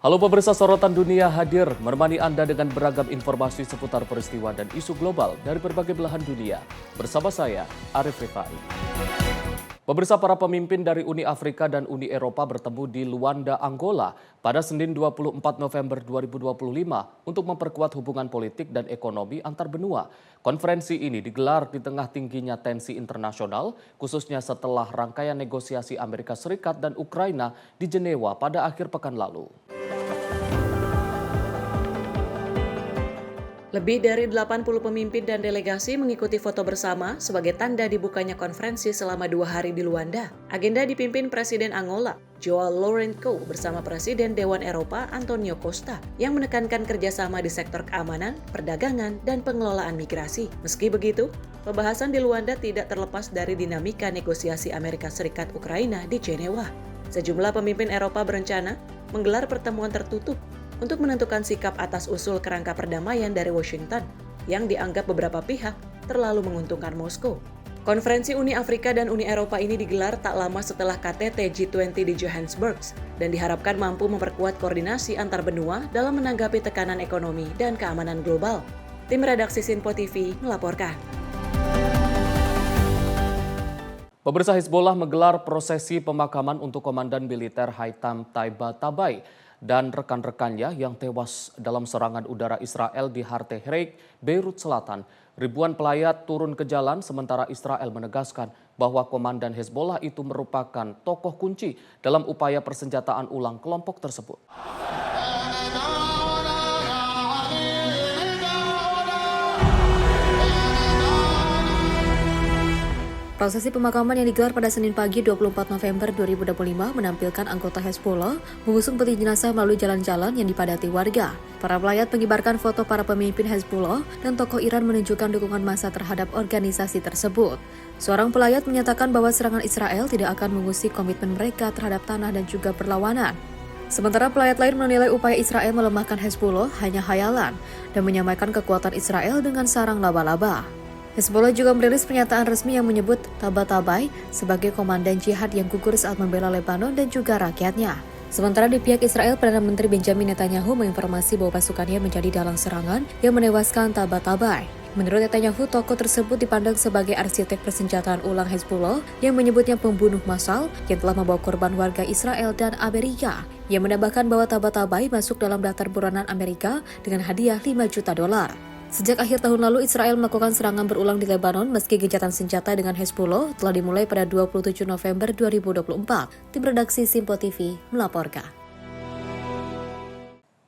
Halo pemirsa, sorotan dunia hadir menemani Anda dengan beragam informasi seputar peristiwa dan isu global dari berbagai belahan dunia. Bersama saya, Arif Rifai. Pemirsa, para pemimpin dari Uni Afrika dan Uni Eropa bertemu di Luanda, Angola pada Senin 24 November 2025 untuk memperkuat hubungan politik dan ekonomi antar benua. Konferensi ini digelar di tengah tingginya tensi internasional, khususnya setelah rangkaian negosiasi Amerika Serikat dan Ukraina di Jenewa pada akhir pekan lalu. Lebih dari 80 pemimpin dan delegasi mengikuti foto bersama sebagai tanda dibukanya konferensi selama 2 hari di Luanda. Agenda dipimpin Presiden Angola, João Lourenço bersama Presiden Dewan Eropa Antonio Costa yang menekankan kerjasama di sektor keamanan, perdagangan, dan pengelolaan migrasi. Meski begitu, pembahasan di Luanda tidak terlepas dari dinamika negosiasi Amerika Serikat Ukraina di Jenewa. Sejumlah pemimpin Eropa berencana menggelar pertemuan tertutup untuk menentukan sikap atas usul kerangka perdamaian dari Washington yang dianggap beberapa pihak terlalu menguntungkan Moskow. Konferensi Uni Afrika dan Uni Eropa ini digelar tak lama setelah KTT G20 di Johannesburg dan diharapkan mampu memperkuat koordinasi antar benua dalam menanggapi tekanan ekonomi dan keamanan global. Tim redaksi Sinpo TV melaporkan. Pemirsa, Hezbollah menggelar prosesi pemakaman untuk Komandan Militer Haitham Tabatabai dan rekan-rekannya yang tewas dalam serangan udara Israel di Hartehreik, Beirut Selatan. Ribuan pelayat turun ke jalan sementara Israel menegaskan bahwa Komandan Hezbollah itu merupakan tokoh kunci dalam upaya persenjataan ulang kelompok tersebut. Prosesi pemakaman yang digelar pada Senin pagi 24 November 2025 menampilkan anggota Hezbollah mengusung peti jenazah melalui jalan-jalan yang dipadati warga. Para pelayat mengibarkan foto para pemimpin Hezbollah dan tokoh Iran menunjukkan dukungan massa terhadap organisasi tersebut. Seorang pelayat menyatakan bahwa serangan Israel tidak akan mengusik komitmen mereka terhadap tanah dan juga perlawanan. Sementara pelayat lain menilai upaya Israel melemahkan Hezbollah hanya khayalan dan menyamakan kekuatan Israel dengan sarang laba-laba. Hezbollah juga merilis pernyataan resmi yang menyebut Tabatabai sebagai komandan jihad yang gugur saat membela Lebanon dan juga rakyatnya. Sementara di pihak Israel, Perdana Menteri Benjamin Netanyahu menginformasi bahwa pasukannya menjadi dalang serangan yang menewaskan Tabatabai. Menurut Netanyahu, tokoh tersebut dipandang sebagai arsitek persenjataan ulang Hezbollah yang menyebutnya pembunuh massal yang telah membawa korban warga Israel dan Amerika. Ia menambahkan bahwa Tabatabai masuk dalam daftar buronan Amerika dengan hadiah $5 juta. Sejak akhir tahun lalu, Israel melakukan serangan berulang di Lebanon meski gencatan senjata dengan Hezbollah telah dimulai pada 27 November 2024. Tim redaksi Sinpo TV melaporkan.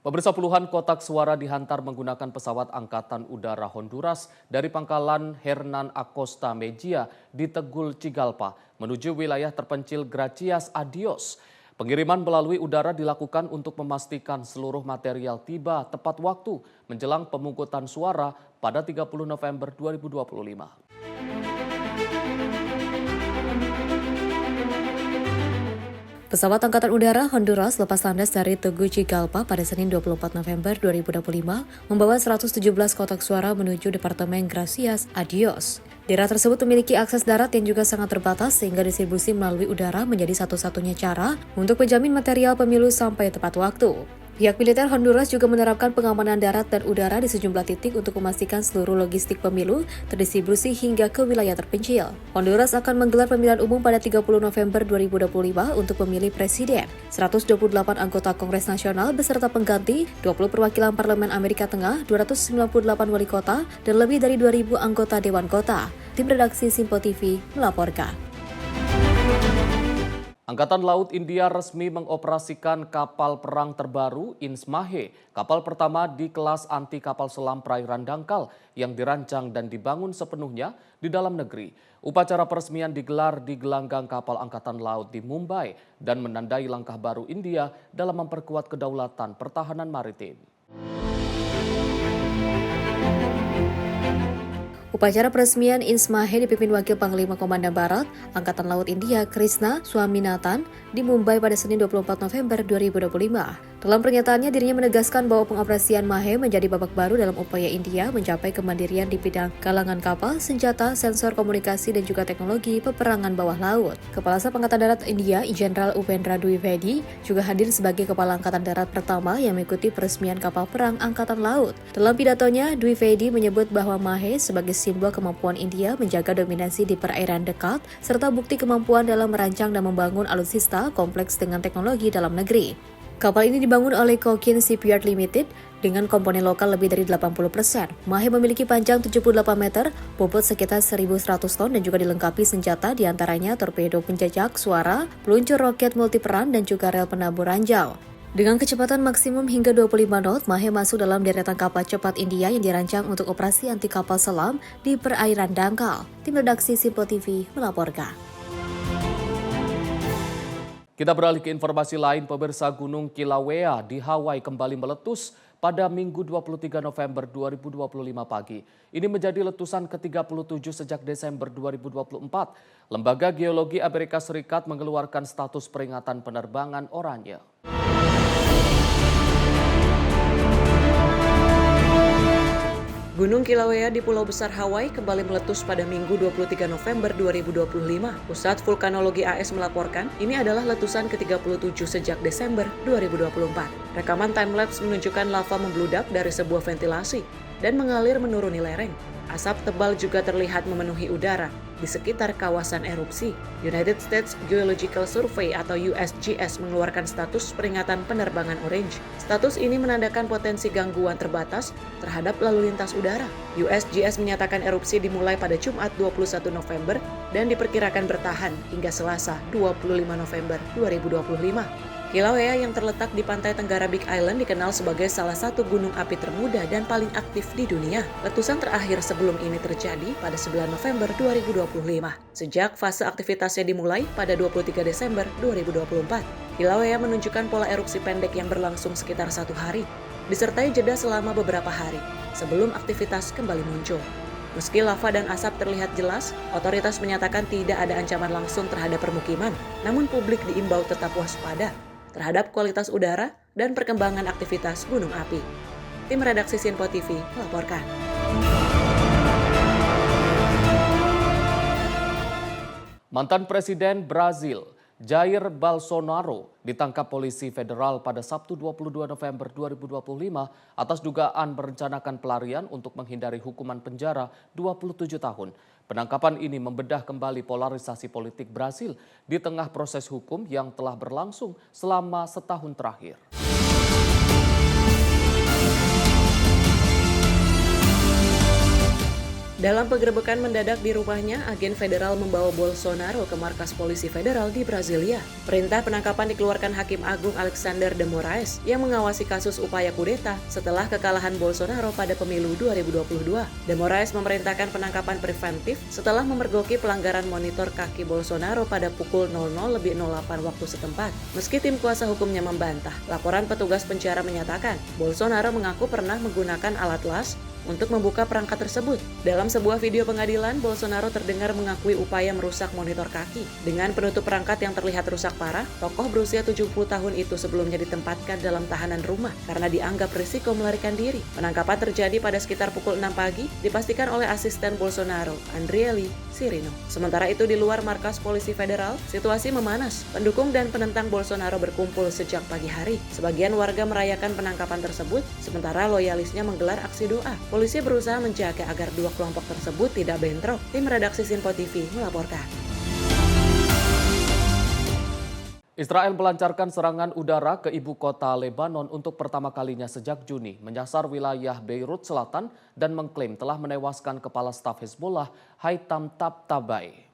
Pemirsa, puluhan kotak suara dihantar menggunakan pesawat Angkatan Udara Honduras dari pangkalan Hernan Acosta Mejia di Tegucigalpa menuju wilayah terpencil Gracias a Dios. Pengiriman melalui udara dilakukan untuk memastikan seluruh material tiba tepat waktu menjelang pemungutan suara pada 30 November 2025. Pesawat Angkatan Udara Honduras lepas landas dari Tegucigalpa pada Senin 24 November 2025 membawa 117 kotak suara menuju Departemen Gracias a Dios. Daerah tersebut memiliki akses darat yang juga sangat terbatas sehingga distribusi melalui udara menjadi satu-satunya cara untuk menjamin material pemilu sampai tepat waktu. Pihak militer Honduras juga menerapkan pengamanan darat dan udara di sejumlah titik untuk memastikan seluruh logistik pemilu terdistribusi hingga ke wilayah terpencil. Honduras akan menggelar pemilihan umum pada 30 November 2025 untuk memilih presiden, 128 anggota Kongres Nasional beserta pengganti, 20 perwakilan Parlemen Amerika Tengah, 298 wali kota, dan lebih dari 2.000 anggota Dewan Kota. Tim redaksi Sinpo TV melaporkan. Angkatan Laut India resmi mengoperasikan kapal perang terbaru Insmahe, kapal pertama di kelas anti kapal selam perairan dangkal yang dirancang dan dibangun sepenuhnya di dalam negeri. Upacara peresmian digelar di gelanggang kapal Angkatan Laut di Mumbai dan menandai langkah baru India dalam memperkuat kedaulatan pertahanan maritim. Upacara peresmian Insmahe dipimpin Wakil Panglima Komandan Barat Angkatan Laut India Krishna Swaminathan di Mumbai pada Senin 24 November 2025. Dalam pernyataannya, dirinya menegaskan bahwa pengoperasian Mahe menjadi babak baru dalam upaya India mencapai kemandirian di bidang galangan kapal, senjata, sensor komunikasi, dan juga teknologi peperangan bawah laut. Kepala Staf Angkatan Darat India, Jenderal Upendra Dwivedi, juga hadir sebagai Kepala Angkatan Darat pertama yang mengikuti peresmian kapal perang Angkatan Laut. Dalam pidatonya, Dwivedi menyebut bahwa Mahe sebagai simbol kemampuan India menjaga dominasi di perairan dekat, serta bukti kemampuan dalam merancang dan membangun alutsista kompleks dengan teknologi dalam negeri. Kapal ini dibangun oleh Cochin Shipyard Limited dengan komponen lokal lebih dari 80%. Mahe memiliki panjang 78 meter, bobot sekitar 1.100 ton dan juga dilengkapi senjata diantaranya torpedo penjajak suara, peluncur roket multiperan dan juga rel penabur ranjau. Dengan kecepatan maksimum hingga 25 knot, Mahe masuk dalam deretan kapal cepat India yang dirancang untuk operasi anti kapal selam di perairan dangkal. Tim redaksi Simpo TV melaporkan. Kita beralih ke informasi lain, pemirsa. Gunung Kilauea di Hawaii kembali meletus pada Minggu 23 November 2025 pagi. Ini menjadi letusan ke-37 sejak Desember 2024. Lembaga Geologi Amerika Serikat mengeluarkan status peringatan penerbangan oranye. Gunung Kilauea di Pulau Besar Hawaii kembali meletus pada Minggu 23 November 2025. Pusat Vulkanologi AS melaporkan ini adalah letusan ke-37 sejak Desember 2024. Rekaman timelapse menunjukkan lava membludak dari sebuah ventilasi dan mengalir menuruni lereng. Asap tebal juga terlihat memenuhi udara di sekitar kawasan erupsi. United States Geological Survey atau USGS mengeluarkan status peringatan penerbangan orange. Status ini menandakan potensi gangguan terbatas terhadap lalu lintas udara. USGS menyatakan erupsi dimulai pada Jumat 21 November dan diperkirakan bertahan hingga Selasa 25 November 2025. Kilauea yang terletak di pantai tenggara Big Island dikenal sebagai salah satu gunung api termuda dan paling aktif di dunia. Letusan terakhir sebelum ini terjadi pada 9 November 2025. Sejak fase aktivitasnya dimulai pada 23 Desember 2024, Kilauea menunjukkan pola erupsi pendek yang berlangsung sekitar 1 hari, disertai jeda selama beberapa hari sebelum aktivitas kembali muncul. Meski lava dan asap terlihat jelas, otoritas menyatakan tidak ada ancaman langsung terhadap permukiman, namun publik diimbau tetap waspada terhadap kualitas udara dan perkembangan aktivitas gunung api. Tim redaksi Simpo TV melaporkan. Mantan Presiden Brazil, Jair Bolsonaro, ditangkap polisi federal pada Sabtu 22 November 2025 atas dugaan merencanakan pelarian untuk menghindari hukuman penjara 27 tahun. Penangkapan ini membedah kembali polarisasi politik Brasil di tengah proses hukum yang telah berlangsung selama setahun terakhir. Dalam penggerebekan mendadak di rumahnya, agen federal membawa Bolsonaro ke markas polisi federal di Brasilia. Perintah penangkapan dikeluarkan Hakim Agung Alexander de Moraes yang mengawasi kasus upaya kudeta setelah kekalahan Bolsonaro pada pemilu 2022. De Moraes memerintahkan penangkapan preventif setelah memergoki pelanggaran monitor kaki Bolsonaro pada pukul 00.08 waktu setempat. Meski tim kuasa hukumnya membantah, laporan petugas penjara menyatakan Bolsonaro mengaku pernah menggunakan alat las untuk membuka perangkat tersebut. Dalam sebuah video pengadilan, Bolsonaro terdengar mengakui upaya merusak monitor kaki. Dengan penutup perangkat yang terlihat rusak parah, tokoh berusia 70 tahun itu sebelumnya ditempatkan dalam tahanan rumah karena dianggap risiko melarikan diri. Penangkapan terjadi pada sekitar pukul 6 pagi, dipastikan oleh asisten Bolsonaro, Andrieli Sirino. Sementara itu di luar markas polisi federal, situasi memanas. Pendukung dan penentang Bolsonaro berkumpul sejak pagi hari. Sebagian warga merayakan penangkapan tersebut, sementara loyalisnya menggelar aksi doa. Polisi berusaha menjaga agar dua kelompok tersebut tidak bentrok. Tim redaksi Simpo TV melaporkan. Israel melancarkan serangan udara ke ibu kota Lebanon untuk pertama kalinya sejak Juni, menyasar wilayah Beirut Selatan dan mengklaim telah menewaskan kepala staf Hezbollah Haitham Tabtabai.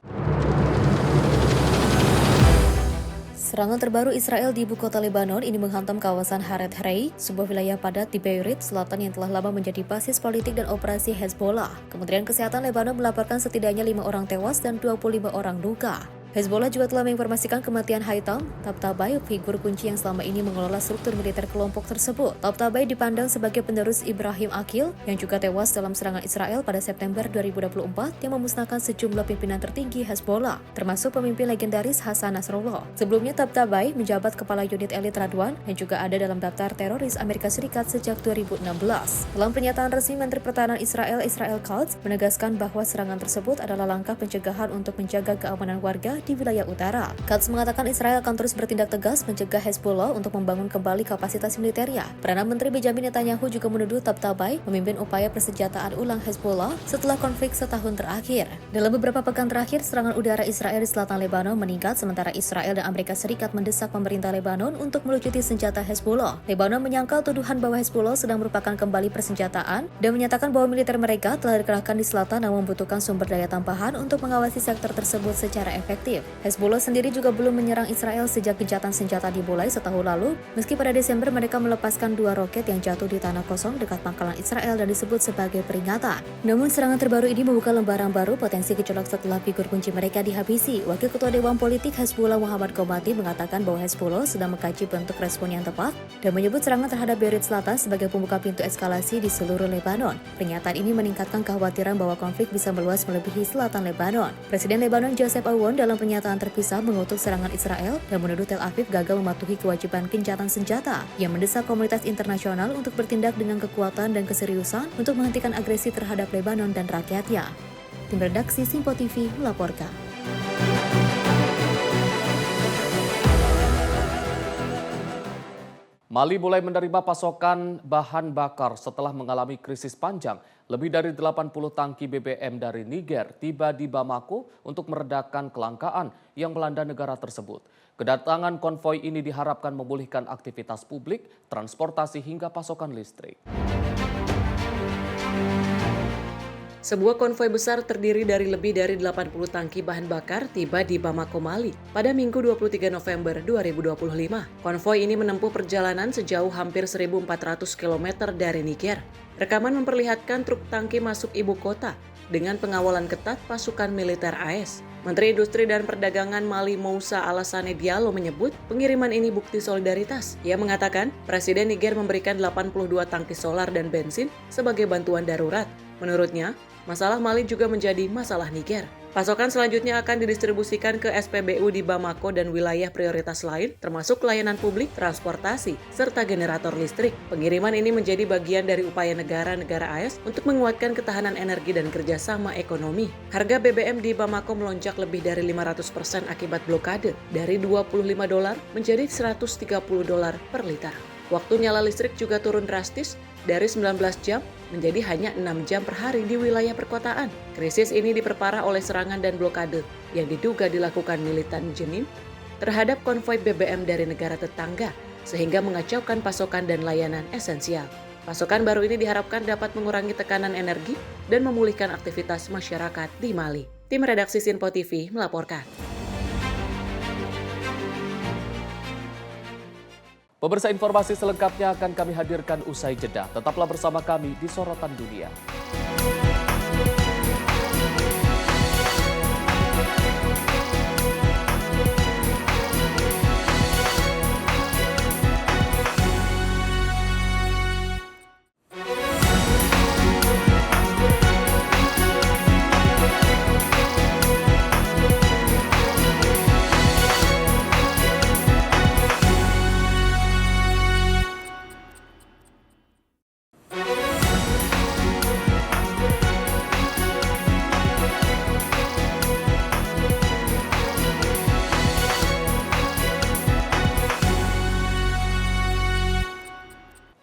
Serangan terbaru Israel di ibu kota Lebanon ini menghantam kawasan Haret Harei, sebuah wilayah padat di Beirut Selatan yang telah lama menjadi basis politik dan operasi Hezbollah. Kementerian Kesehatan Lebanon melaporkan setidaknya 5 orang tewas dan 25 orang luka. Hezbollah juga telah menginformasikan kematian Haitham Tabatabai, figur kunci yang selama ini mengelola struktur militer kelompok tersebut. Tabatabai dipandang sebagai penerus Ibrahim Aqil yang juga tewas dalam serangan Israel pada September 2024 yang memusnahkan sejumlah pimpinan tertinggi Hezbollah, termasuk pemimpin legendaris Hasan Nasrallah. Sebelumnya Tabatabai menjabat kepala unit elit Radwan dan juga ada dalam daftar teroris Amerika Serikat sejak 2016. Dalam pernyataan resmi, Menteri Pertahanan Israel Katz menegaskan bahwa serangan tersebut adalah langkah pencegahan untuk menjaga keamanan warga di wilayah utara. Katz mengatakan Israel akan terus bertindak tegas mencegah Hezbollah untuk membangun kembali kapasitas militernya. Perdana Menteri Benjamin Netanyahu juga menuduh Tabatabai memimpin upaya persenjataan ulang Hezbollah setelah konflik setahun terakhir. Dalam beberapa pekan terakhir, serangan udara Israel di selatan Lebanon meningkat sementara Israel dan Amerika Serikat mendesak pemerintah Lebanon untuk melucuti senjata Hezbollah. Lebanon menyangkal tuduhan bahwa Hezbollah sedang merupakan kembali persenjataan dan menyatakan bahwa militer mereka telah dikerahkan di selatan namun membutuhkan sumber daya tambahan untuk mengawasi sektor tersebut secara efektif. Hezbollah sendiri juga belum menyerang Israel sejak gencatan senjata dimulai setahun lalu, meski pada Desember mereka melepaskan 2 roket yang jatuh di tanah kosong dekat pangkalan Israel dan disebut sebagai peringatan. Namun serangan terbaru ini membuka lembaran baru potensi gejolak setelah figur kunci mereka dihabisi. Wakil Ketua Dewan Politik Hezbollah Muhammad Komati mengatakan bahwa Hezbollah sedang mengkaji bentuk respon yang tepat dan menyebut serangan terhadap Beirut Selatan sebagai pembuka pintu eskalasi di seluruh Lebanon. Pernyataan ini meningkatkan kekhawatiran bahwa konflik bisa meluas melebihi selatan Lebanon. Presiden Lebanon Joseph Aoun dalam pernyataan terpisah mengutuk serangan Israel dan menuduh Tel Aviv gagal mematuhi kewajiban gencatan senjata yang mendesak komunitas internasional untuk bertindak dengan kekuatan dan keseriusan untuk menghentikan agresi terhadap Lebanon dan rakyatnya. Tim redaksi Simpo TV melaporkan. Mali mulai menerima pasokan bahan bakar setelah mengalami krisis panjang. Lebih dari 80 tangki BBM dari Niger tiba di Bamako untuk meredakan kelangkaan yang melanda negara tersebut. Kedatangan konvoi ini diharapkan memulihkan aktivitas publik, transportasi hingga pasokan listrik. Sebuah konvoi besar terdiri dari lebih dari 80 tangki bahan bakar tiba di Bamako, Mali pada Minggu 23 November 2025. Konvoi ini menempuh perjalanan sejauh hampir 1.400 km dari Niger. Rekaman memperlihatkan truk tangki masuk ibu kota dengan pengawalan ketat pasukan militer AS. Menteri Industri dan Perdagangan Mali Moussa Alassane Diallo menyebut pengiriman ini bukti solidaritas. Ia mengatakan Presiden Niger memberikan 82 tangki solar dan bensin sebagai bantuan darurat. Menurutnya, masalah Mali juga menjadi masalah Niger. Pasokan selanjutnya akan didistribusikan ke SPBU di Bamako dan wilayah prioritas lain, termasuk layanan publik, transportasi, serta generator listrik. Pengiriman ini menjadi bagian dari upaya negara-negara AS untuk menguatkan ketahanan energi dan kerjasama ekonomi. Harga BBM di Bamako melonjak lebih dari 500% akibat blokade, dari $25 menjadi $130 per liter. Waktu nyala listrik juga turun drastis, dari 19 jam menjadi hanya 6 jam per hari di wilayah perkotaan. Krisis ini diperparah oleh serangan dan blokade yang diduga dilakukan militan Jenin terhadap konvoi BBM dari negara tetangga, sehingga mengacaukan pasokan dan layanan esensial. Pasokan baru ini diharapkan dapat mengurangi tekanan energi dan memulihkan aktivitas masyarakat di Mali. Tim redaksi Simpo TV melaporkan. Pemirsa, informasi selengkapnya akan kami hadirkan usai jeda. Tetaplah bersama kami di Sorotan Dunia.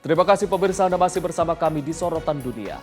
Terima kasih pemirsa, Anda masih bersama kami di Sorotan Dunia.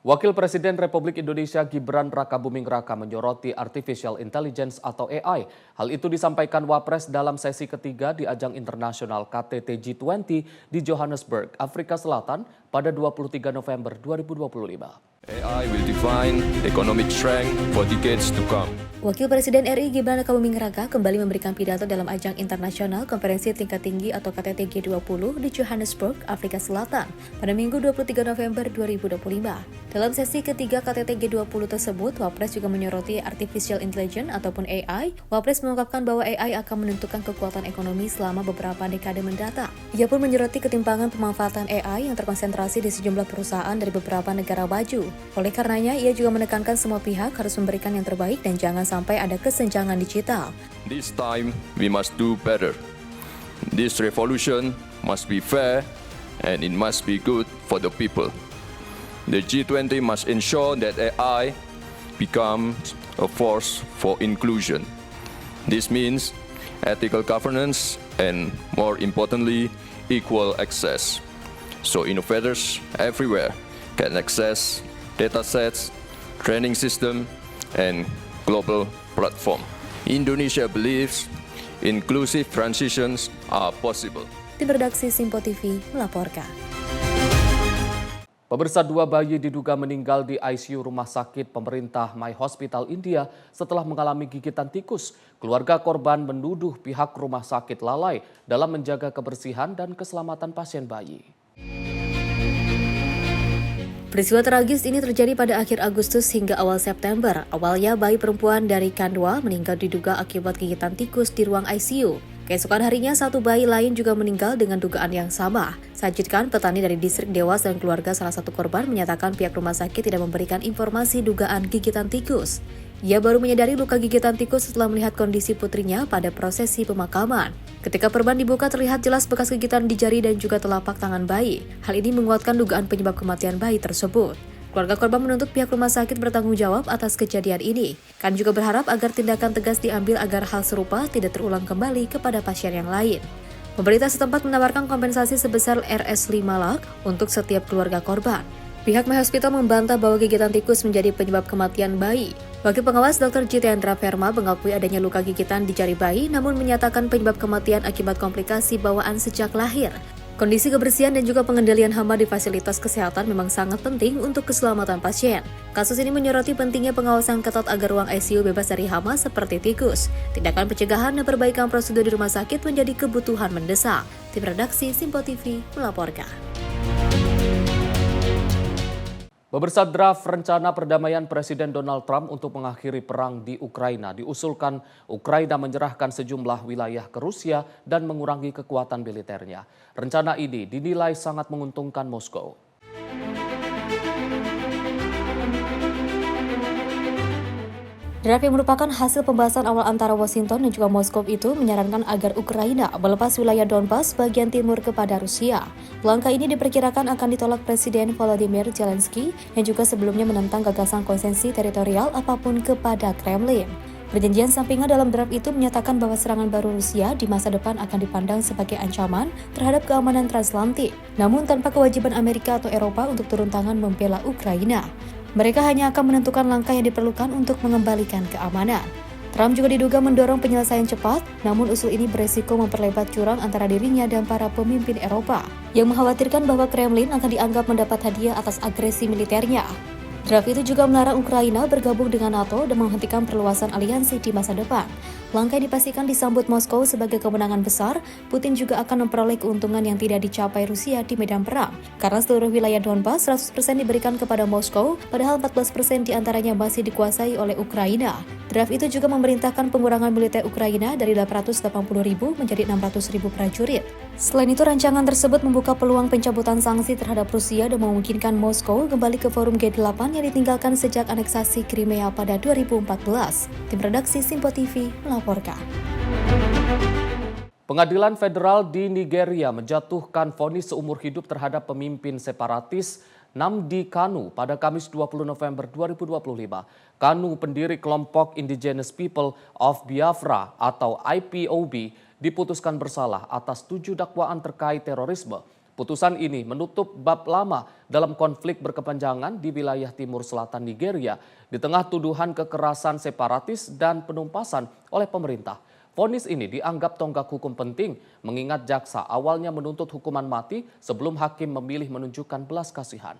Wakil Presiden Republik Indonesia Gibran Rakabuming Raka menyoroti Artificial Intelligence atau AI. Hal itu disampaikan Wapres dalam sesi ketiga di ajang internasional KTT G20 di Johannesburg, Afrika Selatan pada 23 November 2025. AI will define economic strength for decades to come. Wakil Presiden RI Gibran Rakabuming Raka kembali memberikan pidato dalam ajang internasional konferensi tingkat tinggi atau KTT G20 di Johannesburg, Afrika Selatan pada Minggu 23 November 2025. Dalam sesi ketiga KTT G20 tersebut, Wapres juga menyoroti Artificial Intelligence ataupun AI. Wapres mengungkapkan bahwa AI akan menentukan kekuatan ekonomi selama beberapa dekade mendatang. Ia pun menyoroti ketimpangan pemanfaatan AI yang terkonsentrasi di sejumlah perusahaan dari beberapa negara maju. Oleh karenanya, ia juga menekankan semua pihak harus memberikan yang terbaik dan jangan sampai ada kesenjangan digital. This time we must do better. This revolution must be fair and it must be good for the people. The G20 must ensure that AI becomes a force for inclusion. This means ethical governance and, more importantly, equal access. So innovators everywhere can access datasets, training system, and global platform. Indonesia believes inclusive transitions are possible. Tim redaksi Simpo TV melaporkan. Pemirsa, 2 bayi diduga meninggal di ICU Rumah Sakit Pemerintah My Hospital India setelah mengalami gigitan tikus. Keluarga korban menuduh pihak rumah sakit lalai dalam menjaga kebersihan dan keselamatan pasien bayi. Peristiwa tragis ini terjadi pada akhir Agustus hingga awal September. Awalnya bayi perempuan dari Kandwa meninggal diduga akibat gigitan tikus di ruang ICU. Keesokan harinya, 1 bayi lain juga meninggal dengan dugaan yang sama. Sajidkan, petani dari distrik Dewas dan keluarga salah satu korban menyatakan pihak rumah sakit tidak memberikan informasi dugaan gigitan tikus. Ia baru menyadari luka gigitan tikus setelah melihat kondisi putrinya pada prosesi pemakaman. Ketika perban dibuka, terlihat jelas bekas gigitan di jari dan juga telapak tangan bayi. Hal ini menguatkan dugaan penyebab kematian bayi tersebut. Keluarga korban menuntut pihak rumah sakit bertanggung jawab atas kejadian ini. Kan juga berharap agar tindakan tegas diambil agar hal serupa tidak terulang kembali kepada pasien yang lain. Pemerintah setempat menawarkan kompensasi sebesar Rs5 lakh untuk setiap keluarga korban. Pihak My Hospital membantah bahwa gigitan tikus menjadi penyebab kematian bayi. Wakil pengawas Dr. Jitendra Verma mengakui adanya luka gigitan di jari bayi, namun menyatakan penyebab kematian akibat komplikasi bawaan sejak lahir. Kondisi kebersihan dan juga pengendalian hama di fasilitas kesehatan memang sangat penting untuk keselamatan pasien. Kasus ini menyoroti pentingnya pengawasan ketat agar ruang ICU bebas dari hama seperti tikus. Tindakan pencegahan dan perbaikan prosedur di rumah sakit menjadi kebutuhan mendesak. Tim redaksi Simpo TV melaporkan. Pemirsa, draft rencana perdamaian Presiden Donald Trump untuk mengakhiri perang di Ukraina diusulkan Ukraina menyerahkan sejumlah wilayah ke Rusia dan mengurangi kekuatan militernya. Rencana ini dinilai sangat menguntungkan Moskow. Draft yang merupakan hasil pembahasan awal antara Washington dan juga Moskow itu menyarankan agar Ukraina melepas wilayah Donbas bagian timur kepada Rusia. Langkah ini diperkirakan akan ditolak Presiden Volodymyr Zelensky yang juga sebelumnya menentang gagasan konsensi teritorial apapun kepada Kremlin. Perjanjian sampingan dalam draft itu menyatakan bahwa serangan baru Rusia di masa depan akan dipandang sebagai ancaman terhadap keamanan transatlantik, namun tanpa kewajiban Amerika atau Eropa untuk turun tangan membela Ukraina. Mereka hanya akan menentukan langkah yang diperlukan untuk mengembalikan keamanan. Trump juga diduga mendorong penyelesaian cepat, namun usul ini beresiko memperlebat jurang antara dirinya dan para pemimpin Eropa, yang mengkhawatirkan bahwa Kremlin akan dianggap mendapat hadiah atas agresi militernya. Draft itu juga melarang Ukraina bergabung dengan NATO dan menghentikan perluasan aliansi di masa depan. Langkah yang dipastikan disambut Moskow sebagai kemenangan besar. Putin juga akan memperoleh keuntungan yang tidak dicapai Rusia di medan perang. Karena seluruh wilayah Donbas 100% diberikan kepada Moskow, padahal 14% diantaranya masih dikuasai oleh Ukraina. Draft itu juga memerintahkan pengurangan militer Ukraina dari 880.000 menjadi 600.000 prajurit. Selain itu, rancangan tersebut membuka peluang pencabutan sanksi terhadap Rusia dan memungkinkan Moskow kembali ke forum G8 yang ditinggalkan sejak aneksasi Crimea pada 2014. Tim redaksi Simpo TV melaporkan. Pengadilan Federal di Nigeria menjatuhkan vonis seumur hidup terhadap pemimpin separatis Nnamdi Kanu pada Kamis 20 November 2025. Kanu, pendiri kelompok Indigenous People of Biafra atau IPOB, diputuskan bersalah atas 7 dakwaan terkait terorisme. Putusan ini menutup bab lama dalam konflik berkepanjangan di wilayah timur selatan Nigeria di tengah tuduhan kekerasan separatis dan penumpasan oleh pemerintah. Vonis ini dianggap tonggak hukum penting mengingat jaksa awalnya menuntut hukuman mati sebelum hakim memilih menunjukkan belas kasihan.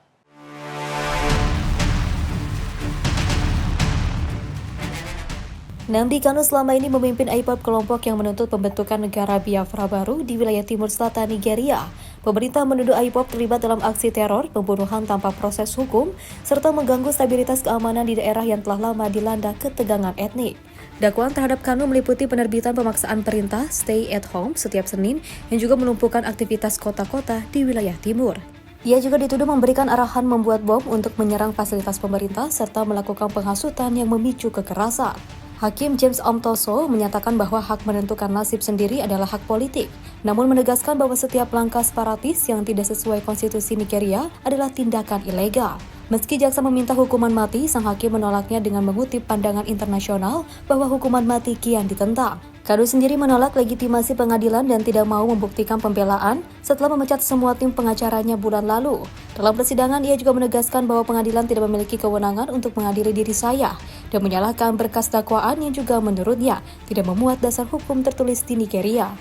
Nnamdi Kanu selama ini memimpin IPOB, kelompok yang menuntut pembentukan negara Biafra baru di wilayah timur selatan Nigeria. Pemerintah menuduh IPOB terlibat dalam aksi teror, pembunuhan tanpa proses hukum, serta mengganggu stabilitas keamanan di daerah yang telah lama dilanda ketegangan etnik. Dakwaan terhadap Kanu meliputi penerbitan pemaksaan perintah stay at home setiap Senin yang juga melumpuhkan aktivitas kota-kota di wilayah timur. Ia juga dituduh memberikan arahan membuat bom untuk menyerang fasilitas pemerintah serta melakukan penghasutan yang memicu kekerasan. Hakim James Omtoso menyatakan bahwa hak menentukan nasib sendiri adalah hak politik, namun menegaskan bahwa setiap langkah separatis yang tidak sesuai konstitusi Nigeria adalah tindakan ilegal. Meski jaksa meminta hukuman mati, sang hakim menolaknya dengan mengutip pandangan internasional bahwa hukuman mati kian ditentang. Kanu sendiri menolak legitimasi pengadilan dan tidak mau membuktikan pembelaan setelah memecat semua tim pengacaranya bulan lalu. Dalam persidangan, ia juga menegaskan bahwa pengadilan tidak memiliki kewenangan untuk mengadili diri saya dan menyalahkan berkas dakwaan yang juga menurutnya tidak memuat dasar hukum tertulis di Nigeria.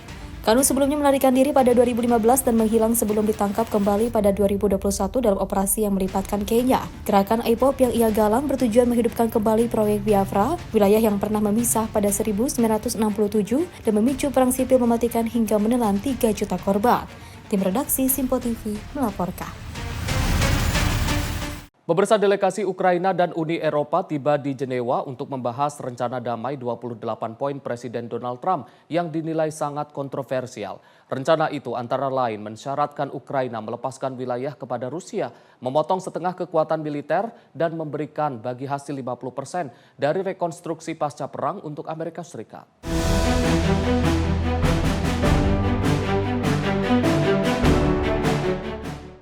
Kanu sebelumnya melarikan diri pada 2015 dan menghilang sebelum ditangkap kembali pada 2021 dalam operasi yang melibatkan Kenya. Gerakan IPOB yang ia galang bertujuan menghidupkan kembali proyek Biafra, wilayah yang pernah memisah pada 1967 dan memicu perang sipil mematikan hingga menelan 3 juta korban. Tim redaksi Simpo TV melaporkan. Pemirsa, delegasi Ukraina dan Uni Eropa tiba di Jenewa untuk membahas rencana damai 28 poin Presiden Donald Trump yang dinilai sangat kontroversial. Rencana itu antara lain mensyaratkan Ukraina melepaskan wilayah kepada Rusia, memotong setengah kekuatan militer, dan memberikan bagi hasil 50% dari rekonstruksi pasca perang untuk Amerika Serikat.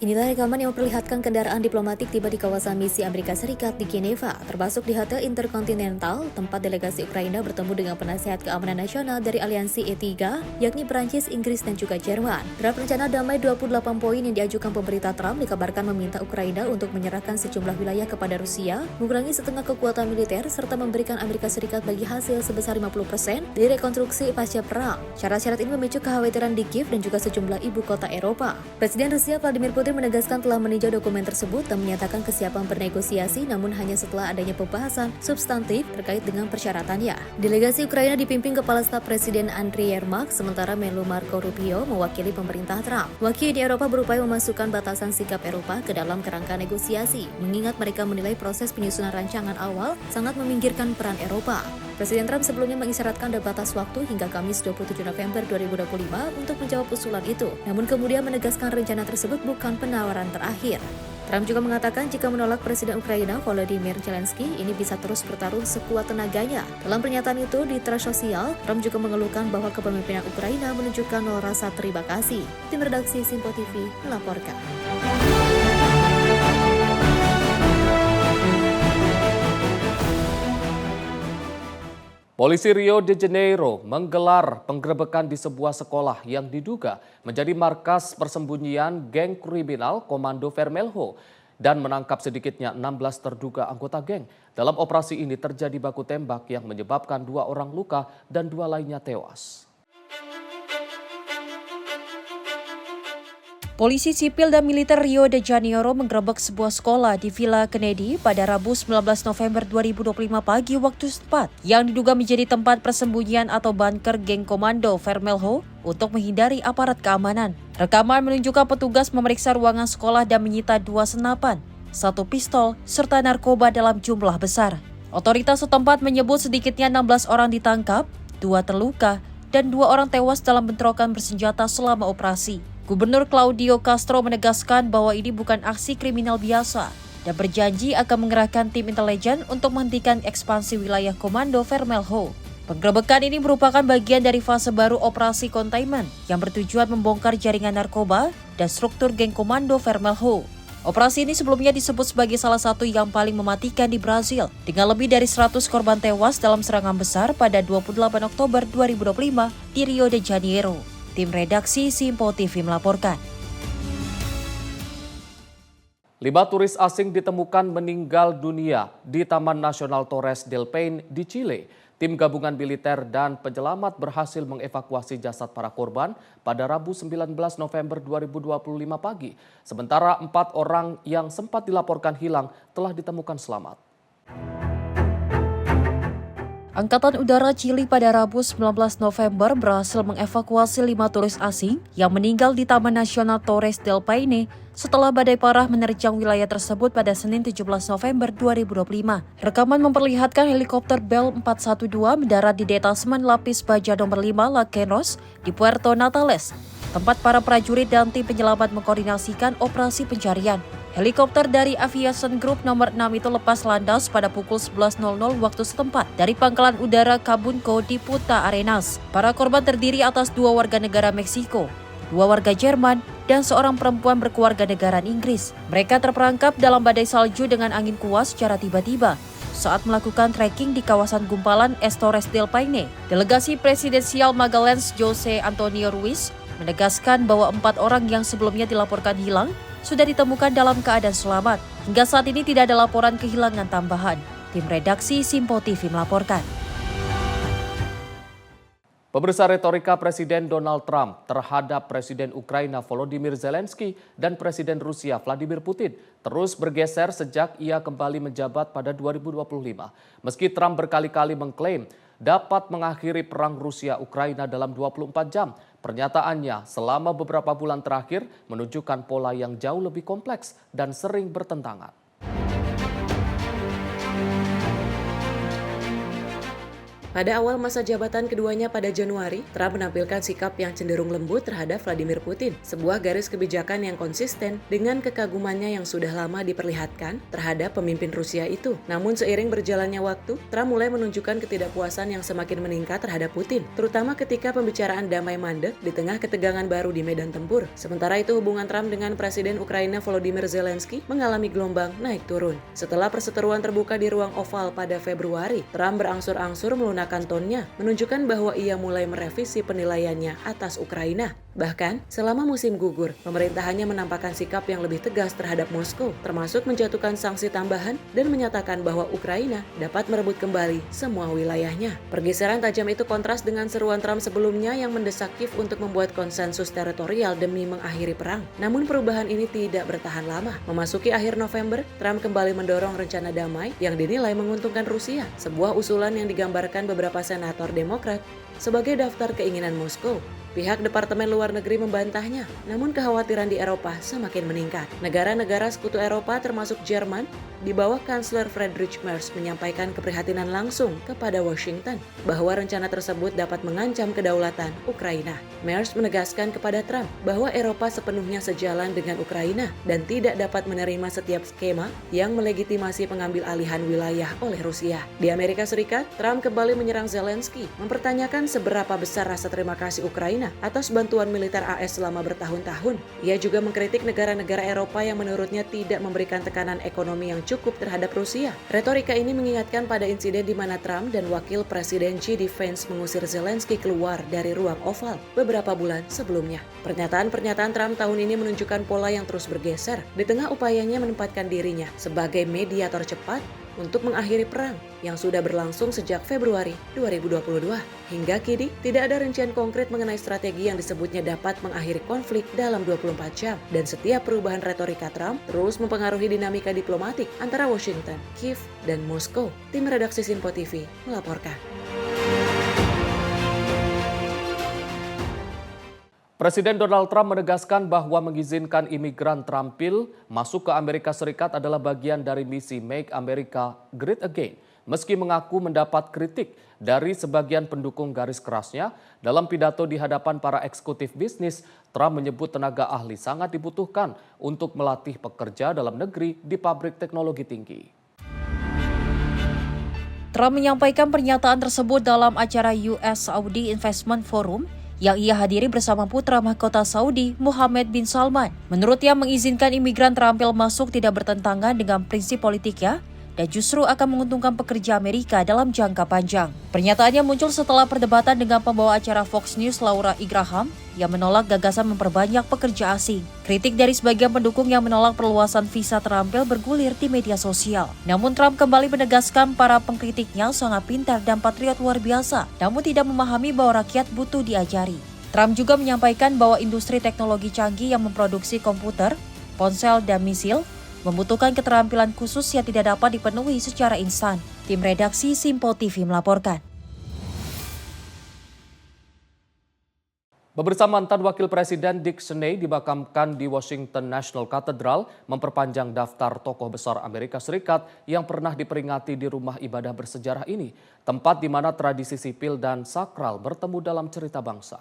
Inilah rekaman yang memperlihatkan kendaraan diplomatik tiba di kawasan misi Amerika Serikat di Geneva, termasuk di Hotel Intercontinental, tempat delegasi Ukraina bertemu dengan penasihat keamanan nasional dari aliansi E3, yakni Perancis, Inggris, dan juga Jerman. Draft rencana damai 28 poin yang diajukan pemerintah Trump dikabarkan meminta Ukraina untuk menyerahkan sejumlah wilayah kepada Rusia, mengurangi setengah kekuatan militer, serta memberikan Amerika Serikat bagi hasil sebesar 50% dari rekonstruksi pasca perang. Syarat-syarat ini memicu kekhawatiran di Kiev dan juga sejumlah ibu kota Eropa. Presiden Rusia Vladimir Putin menegaskan telah meninjau dokumen tersebut dan menyatakan kesiapan bernegosiasi, namun hanya setelah adanya pembahasan substantif terkait dengan persyaratannya. Delegasi Ukraina dipimpin Kepala Staf Presiden Andriy Yermak, sementara Menlu Marco Rubio mewakili pemerintah Trump. Wakil di Eropa berupaya memasukkan batasan sikap Eropa ke dalam kerangka negosiasi, mengingat mereka menilai proses penyusunan rancangan awal sangat meminggirkan peran Eropa. Presiden Trump sebelumnya mengisyaratkan ada batas waktu hingga Kamis 27 November 2025 untuk menjawab usulan itu, namun kemudian menegaskan rencana tersebut bukan penawaran terakhir. Trump juga mengatakan jika menolak Presiden Ukraina Volodymyr Zelensky, ini bisa terus bertaruh sekuat tenaganya. Dalam pernyataan itu di Trust Sosial, Trump juga mengeluhkan bahwa kepemimpinan Ukraina menunjukkan nol rasa terima kasih. Tim redaksi Simpo TV melaporkan. Polisi Rio de Janeiro menggelar penggerebekan di sebuah sekolah yang diduga menjadi markas persembunyian geng kriminal Komando Vermelho dan menangkap sedikitnya 16 terduga anggota geng. Dalam operasi ini terjadi baku tembak yang menyebabkan 2 orang luka dan 2 lainnya tewas. Polisi sipil dan militer Rio de Janeiro menggerebek sebuah sekolah di Villa Kennedy pada Rabu 19 November 2025 pagi waktu setempat yang diduga menjadi tempat persembunyian atau bunker geng Komando Vermelho untuk menghindari aparat keamanan. Rekaman menunjukkan petugas memeriksa ruangan sekolah dan menyita 2 senapan, 1 pistol, serta narkoba dalam jumlah besar. Otoritas setempat menyebut sedikitnya 16 orang ditangkap, 2 terluka, dan 2 orang tewas dalam bentrokan bersenjata selama operasi. Gubernur Claudio Castro menegaskan bahwa ini bukan aksi kriminal biasa dan berjanji akan mengerahkan tim intelijen untuk menghentikan ekspansi wilayah Komando Vermelho. Penggerebekan ini merupakan bagian dari fase baru operasi containment yang bertujuan membongkar jaringan narkoba dan struktur geng Komando Vermelho. Operasi ini sebelumnya disebut sebagai salah satu yang paling mematikan di Brasil, dengan lebih dari 100 korban tewas dalam serangan besar pada 28 Oktober 2025 di Rio de Janeiro. Tim redaksi Simpo TV melaporkan. 5 turis asing ditemukan meninggal dunia di Taman Nasional Torres del Paine di Chile. Tim gabungan militer dan penyelamat berhasil mengevakuasi jasad para korban pada Rabu 19 November 2025 pagi. Sementara 4 orang yang sempat dilaporkan hilang telah ditemukan selamat. Angkatan Udara Chili pada Rabu 19 November berhasil mengevakuasi 5 turis asing yang meninggal di Taman Nasional Torres del Paine setelah badai parah menerjang wilayah tersebut pada Senin 17 November 2025. Rekaman memperlihatkan helikopter Bell 412 mendarat di detasmen lapis baja nomor 5 La Quenos di Puerto Natales, tempat para prajurit dan tim penyelamat mengkoordinasikan operasi pencarian. Helikopter dari Aviation Group nomor 6 itu lepas landas pada pukul 11.00 waktu setempat dari pangkalan udara Cabunco di Punta Arenas. Para korban terdiri atas 2 warga negara Meksiko, 2 warga Jerman, dan seorang perempuan berkewarganegaraan Inggris. Mereka terperangkap dalam badai salju dengan angin kuat secara tiba-tiba saat melakukan trekking di kawasan gumpalan Torres del Paine. Delegasi presidensial Magallanes Jose Antonio Ruiz menegaskan bahwa 4 orang yang sebelumnya dilaporkan hilang sudah ditemukan dalam keadaan selamat. Hingga saat ini tidak ada laporan kehilangan tambahan. Tim redaksi Simpo TV melaporkan. Pemirsa, retorika Presiden Donald Trump terhadap Presiden Ukraina Volodymyr Zelensky dan Presiden Rusia Vladimir Putin terus bergeser sejak ia kembali menjabat pada 2025. Meski Trump berkali-kali mengklaim dapat mengakhiri perang Rusia-Ukraina dalam 24 jam, pernyataannya selama beberapa bulan terakhir menunjukkan pola yang jauh lebih kompleks dan sering bertentangan. Pada awal masa jabatan keduanya pada Januari, Trump menampilkan sikap yang cenderung lembut terhadap Vladimir Putin, sebuah garis kebijakan yang konsisten dengan kekagumannya yang sudah lama diperlihatkan terhadap pemimpin Rusia itu. Namun seiring berjalannya waktu, Trump mulai menunjukkan ketidakpuasan yang semakin meningkat terhadap Putin, terutama ketika pembicaraan damai mandek di tengah ketegangan baru di medan tempur. Sementara itu hubungan Trump dengan Presiden Ukraina Volodymyr Zelensky mengalami gelombang naik turun. Setelah perseteruan terbuka di ruang oval pada Februari, Trump berangsur-angsur melunakkan tonnya, menunjukkan bahwa ia mulai merevisi penilaiannya atas Ukraina. Bahkan, selama musim gugur, pemerintahannya menampakkan sikap yang lebih tegas terhadap Moskow, termasuk menjatuhkan sanksi tambahan dan menyatakan bahwa Ukraina dapat merebut kembali semua wilayahnya. Pergeseran tajam itu kontras dengan seruan Trump sebelumnya yang mendesak Kiev untuk membuat konsensus teritorial demi mengakhiri perang. Namun perubahan ini tidak bertahan lama. Memasuki akhir November, Trump kembali mendorong rencana damai yang dinilai menguntungkan Rusia, sebuah usulan yang digambarkan beberapa senator Demokrat sebagai daftar keinginan Moskow. Pihak Departemen Luar Negeri membantahnya, namun kekhawatiran di Eropa semakin meningkat. Negara-negara sekutu Eropa termasuk Jerman, di bawah Kansler Friedrich Merz menyampaikan keprihatinan langsung kepada Washington bahwa rencana tersebut dapat mengancam kedaulatan Ukraina. Merz menegaskan kepada Trump bahwa Eropa sepenuhnya sejalan dengan Ukraina dan tidak dapat menerima setiap skema yang melegitimasi pengambil alihan wilayah oleh Rusia. Di Amerika Serikat, Trump kembali menyerang Zelensky, mempertanyakan seberapa besar rasa terima kasih Ukraina atas bantuan militer AS selama bertahun-tahun. Ia juga mengkritik negara-negara Eropa yang menurutnya tidak memberikan tekanan ekonomi yang cukup terhadap Rusia. Retorika ini mengingatkan pada insiden di mana Trump dan Wakil Presiden J.D. Vance mengusir Zelensky keluar dari ruang oval beberapa bulan sebelumnya. Pernyataan-pernyataan Trump tahun ini menunjukkan pola yang terus bergeser di tengah upayanya menempatkan dirinya sebagai mediator cepat untuk mengakhiri perang yang sudah berlangsung sejak Februari 2022. Hingga kini, tidak ada rincian konkret mengenai strategi yang disebutnya dapat mengakhiri konflik dalam 24 jam. Dan setiap perubahan retorika Trump terus mempengaruhi dinamika diplomatik antara Washington, Kiev, dan Moskow. Tim redaksi Simpo TV melaporkan. Presiden Donald Trump menegaskan bahwa mengizinkan imigran terampil masuk ke Amerika Serikat adalah bagian dari misi Make America Great Again. Meski mengaku mendapat kritik dari sebagian pendukung garis kerasnya, dalam pidato di hadapan para eksekutif bisnis, Trump menyebut tenaga ahli sangat dibutuhkan untuk melatih pekerja dalam negeri di pabrik teknologi tinggi. Trump menyampaikan pernyataan tersebut dalam acara US Saudi Investment Forum yang ia hadiri bersama putra mahkota Saudi, Mohammed bin Salman. Menurutnya, mengizinkan imigran terampil masuk tidak bertentangan dengan prinsip politiknya dan justru akan menguntungkan pekerja Amerika dalam jangka panjang. Pernyataannya muncul setelah perdebatan dengan pembawa acara Fox News Laura Ingraham yang menolak gagasan memperbanyak pekerja asing. Kritik dari sebagian pendukung yang menolak perluasan visa terampil bergulir di media sosial. Namun Trump kembali menegaskan para pengkritiknya sangat pintar dan patriot luar biasa, namun tidak memahami bahwa rakyat butuh diajari. Trump juga menyampaikan bahwa industri teknologi canggih yang memproduksi komputer, ponsel, dan misil membutuhkan keterampilan khusus yang tidak dapat dipenuhi secara instan. Tim redaksi Simpo TV melaporkan. Pemirsa, mantan Wakil Presiden Dick Cheney dimakamkan di Washington National Cathedral, memperpanjang daftar tokoh besar Amerika Serikat yang pernah diperingati di rumah ibadah bersejarah ini, tempat di mana tradisi sipil dan sakral bertemu dalam cerita bangsa.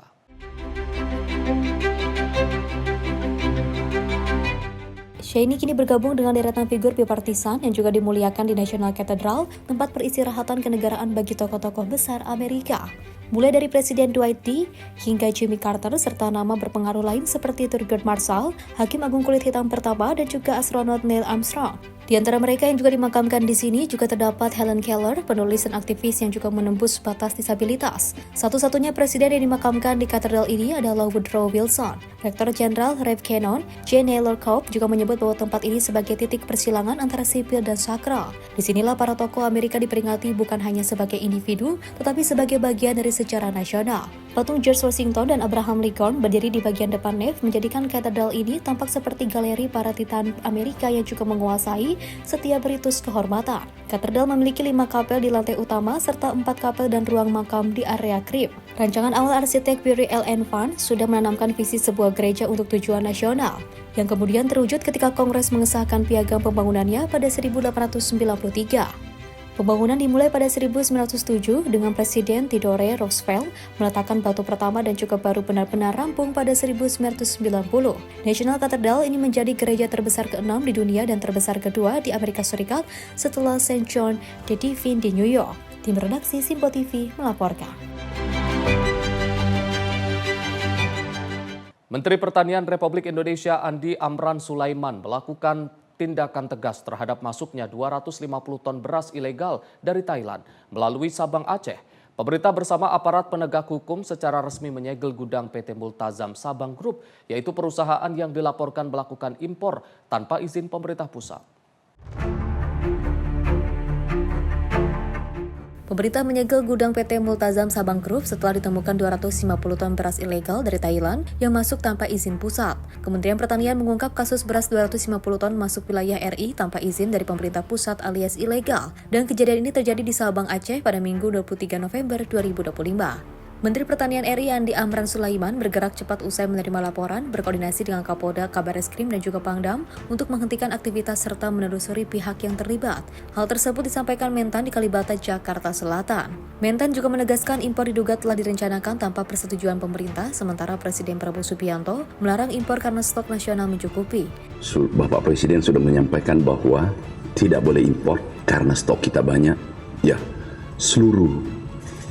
Cheney kini bergabung dengan deretan figur bipartisan yang juga dimuliakan di National Cathedral, tempat peristirahatan kenegaraan bagi tokoh-tokoh besar Amerika. Mulai dari Presiden Dwight D. hingga Jimmy Carter serta nama berpengaruh lain seperti Thurgood Marshall, Hakim Agung kulit hitam pertama dan juga astronot Neil Armstrong. Di antara mereka yang juga dimakamkan di sini juga terdapat Helen Keller, penulis dan aktivis yang juga menembus batas disabilitas. Satu-satunya presiden yang dimakamkan di katedral ini adalah Woodrow Wilson. Rektor Jenderal Rev Kenyon, J. Naylor Cobb juga menyebut bahwa tempat ini sebagai titik persilangan antara sipil dan sakral. Disinilah para tokoh Amerika diperingati bukan hanya sebagai individu, tetapi sebagai bagian dari sejarah nasional. Patung George Washington dan Abraham Lincoln berdiri di bagian depan nave, menjadikan katedral ini tampak seperti galeri para titan Amerika yang juga menguasai setiap ritus kehormatan. Katedral memiliki 5 kapel di lantai utama serta 4 kapel dan ruang makam di area krip. Rancangan awal arsitek Barry L. Van sudah menanamkan visi sebuah gereja untuk tujuan nasional, yang kemudian terwujud ketika Kongres mengesahkan piagam pembangunannya pada 1893. Pembangunan dimulai pada 1907 dengan Presiden Theodore Roosevelt meletakkan batu pertama dan juga baru benar-benar rampung pada 1990. National Cathedral ini menjadi gereja terbesar ke-6 di dunia dan terbesar kedua di Amerika Serikat setelah St. John the Divine di New York. Tim redaksi Simpo TV melaporkan. Menteri Pertanian Republik Indonesia Andi Amran Sulaiman melakukan tindakan tegas terhadap masuknya 250 ton beras ilegal dari Thailand melalui Sabang Aceh. Pemerintah bersama aparat penegak hukum secara resmi menyegel gudang PT Multazam Sabang Group, yaitu perusahaan yang dilaporkan melakukan impor tanpa izin pemerintah pusat. Pemerintah menyegel gudang PT Multazam Sabang Group setelah ditemukan 250 ton beras ilegal dari Thailand yang masuk tanpa izin pusat. Kementerian Pertanian mengungkap kasus beras 250 ton masuk wilayah RI tanpa izin dari pemerintah pusat alias ilegal. Dan kejadian ini terjadi di Sabang Aceh pada Minggu 23 November 2025. Menteri Pertanian RI Andi Amran Sulaiman bergerak cepat usai menerima laporan, berkoordinasi dengan Kapolda, Kabareskrim, dan juga Pangdam untuk menghentikan aktivitas serta menelusuri pihak yang terlibat. Hal tersebut disampaikan Mentan di Kalibata, Jakarta Selatan. Mentan juga menegaskan impor diduga telah direncanakan tanpa persetujuan pemerintah, sementara Presiden Prabowo Subianto melarang impor karena stok nasional mencukupi. Bapak Presiden sudah menyampaikan bahwa tidak boleh impor karena stok kita banyak. Ya, seluruh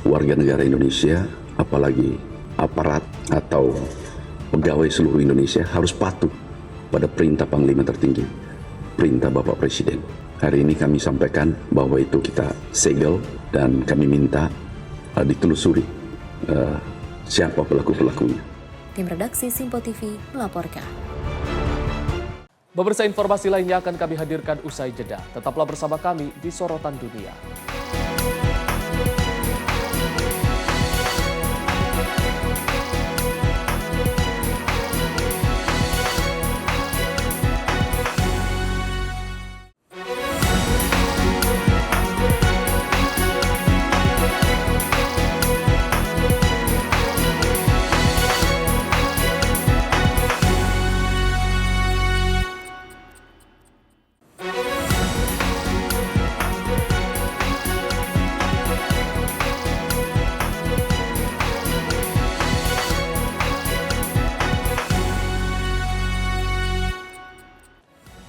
warga negara Indonesia, apalagi aparat atau pegawai seluruh Indonesia harus patuh pada perintah Panglima tertinggi, perintah Bapak Presiden. Hari ini kami sampaikan bahwa itu kita segel dan kami minta ditelusuri siapa pelaku-pelakunya. Tim redaksi Simpo TV melaporkan. Pemirsa, informasi lainnya akan kami hadirkan usai jeda. Tetaplah bersama kami di Sorotan Dunia.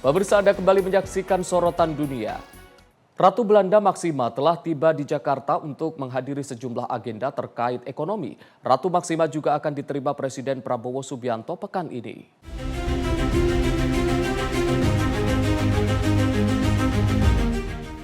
Pemirsa, Anda kembali menyaksikan Sorotan Dunia. Ratu Belanda Maxima telah tiba di Jakarta untuk menghadiri sejumlah agenda terkait ekonomi. Ratu Maxima juga akan diterima Presiden Prabowo Subianto pekan ini.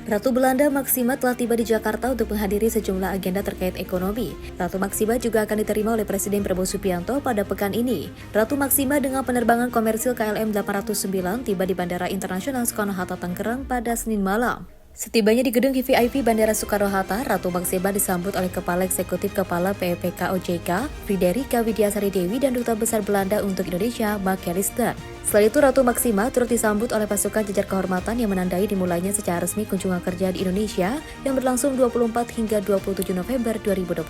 Ratu Belanda Maxima telah tiba di Jakarta untuk menghadiri sejumlah agenda terkait ekonomi. Ratu Maxima juga akan diterima oleh Presiden Prabowo Subianto pada pekan ini. Ratu Maxima dengan penerbangan komersil KLM 809 tiba di Bandara Internasional Soekarno-Hatta Tangerang pada Senin malam. Setibanya di gedung VIP Bandara Soekarno-Hatta, Ratu Maksima disambut oleh Kepala Eksekutif Kepala PPK OJK, Friederike Widiasari Dewi dan Duta Besar Belanda untuk Indonesia, Mark Harrison. Selain itu, Ratu Maksima turut disambut oleh pasukan jajar kehormatan yang menandai dimulainya secara resmi kunjungan kerja di Indonesia yang berlangsung 24 hingga 27 November 2025.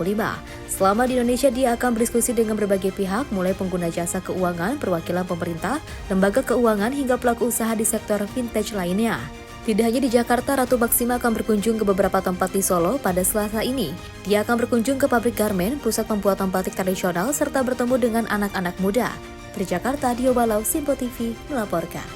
Selama di Indonesia, dia akan berdiskusi dengan berbagai pihak, mulai pengguna jasa keuangan, perwakilan pemerintah, lembaga keuangan, hingga pelaku usaha di sektor vintage lainnya. Tidak hanya di Jakarta, Ratu Maksima akan berkunjung ke beberapa tempat di Solo pada Selasa ini. Dia akan berkunjung ke pabrik garmen, pusat pembuatan batik tradisional, serta bertemu dengan anak-anak muda. Dari Jakarta, Dio Balau, Simpo TV, melaporkan.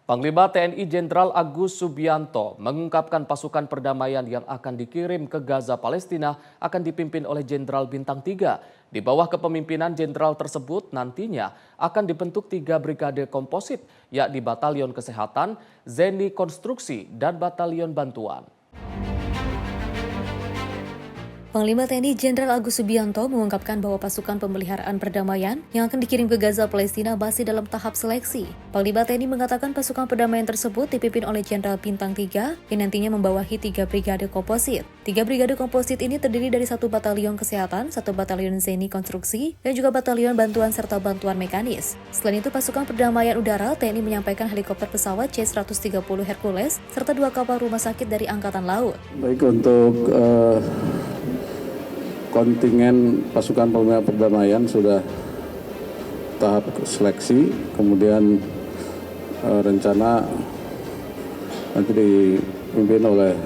Panglima TNI Jenderal Agus Subianto mengungkapkan pasukan perdamaian yang akan dikirim ke Gaza, Palestina akan dipimpin oleh Jenderal Bintang 3. Di bawah kepemimpinan jenderal tersebut nantinya akan dibentuk 3 brigade komposit, yakni Batalion Kesehatan, Zeni Konstruksi, dan Batalion Bantuan. Panglima TNI Jenderal Agus Subianto mengungkapkan bahwa pasukan pemeliharaan perdamaian yang akan dikirim ke Gaza, Palestina masih dalam tahap seleksi. Panglima TNI mengatakan pasukan perdamaian tersebut dipimpin oleh Jenderal Bintang 3 yang nantinya membawahi 3 brigade komposit. 3 brigade komposit ini terdiri dari 1 batalion kesehatan, 1 batalion Zeni Konstruksi, dan juga batalion bantuan serta bantuan mekanis. Selain itu, pasukan perdamaian udara TNI menyampaikan helikopter pesawat C-130 Hercules serta 2 kapal rumah sakit dari Angkatan Laut. Baik, untuk kontingen pasukan perdamaian sudah tahap seleksi, kemudian rencana nanti dipimpin oleh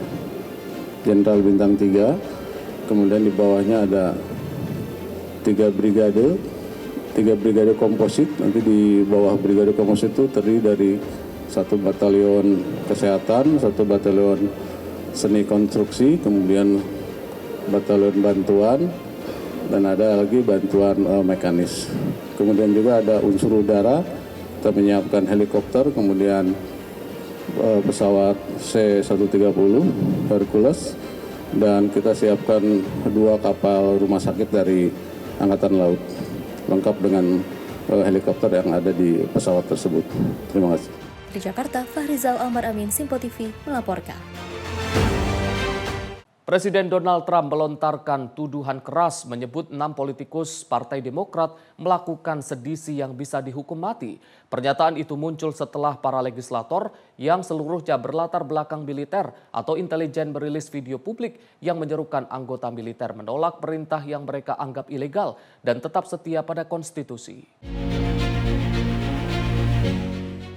Jenderal Bintang 3, kemudian di bawahnya ada 3 brigade komposit. Nanti di bawah brigade komposit itu terdiri dari 1 batalion kesehatan, 1 batalion seni konstruksi, kemudian batalion bantuan, dan ada lagi bantuan mekanis. Kemudian juga ada unsur udara, kita menyiapkan helikopter, kemudian pesawat C-130 Hercules, dan kita siapkan 2 kapal rumah sakit dari Angkatan Laut, lengkap dengan helikopter yang ada di pesawat tersebut. Terima kasih. Di Jakarta, Fahrizal Ahmad Amin, Simpo TV, melaporkan. Presiden Donald Trump melontarkan tuduhan keras menyebut 6 politikus Partai Demokrat melakukan sedisi yang bisa dihukum mati. Pernyataan itu muncul setelah para legislator yang seluruhnya berlatar belakang militer atau intelijen merilis video publik yang menyerukan anggota militer menolak perintah yang mereka anggap ilegal dan tetap setia pada konstitusi.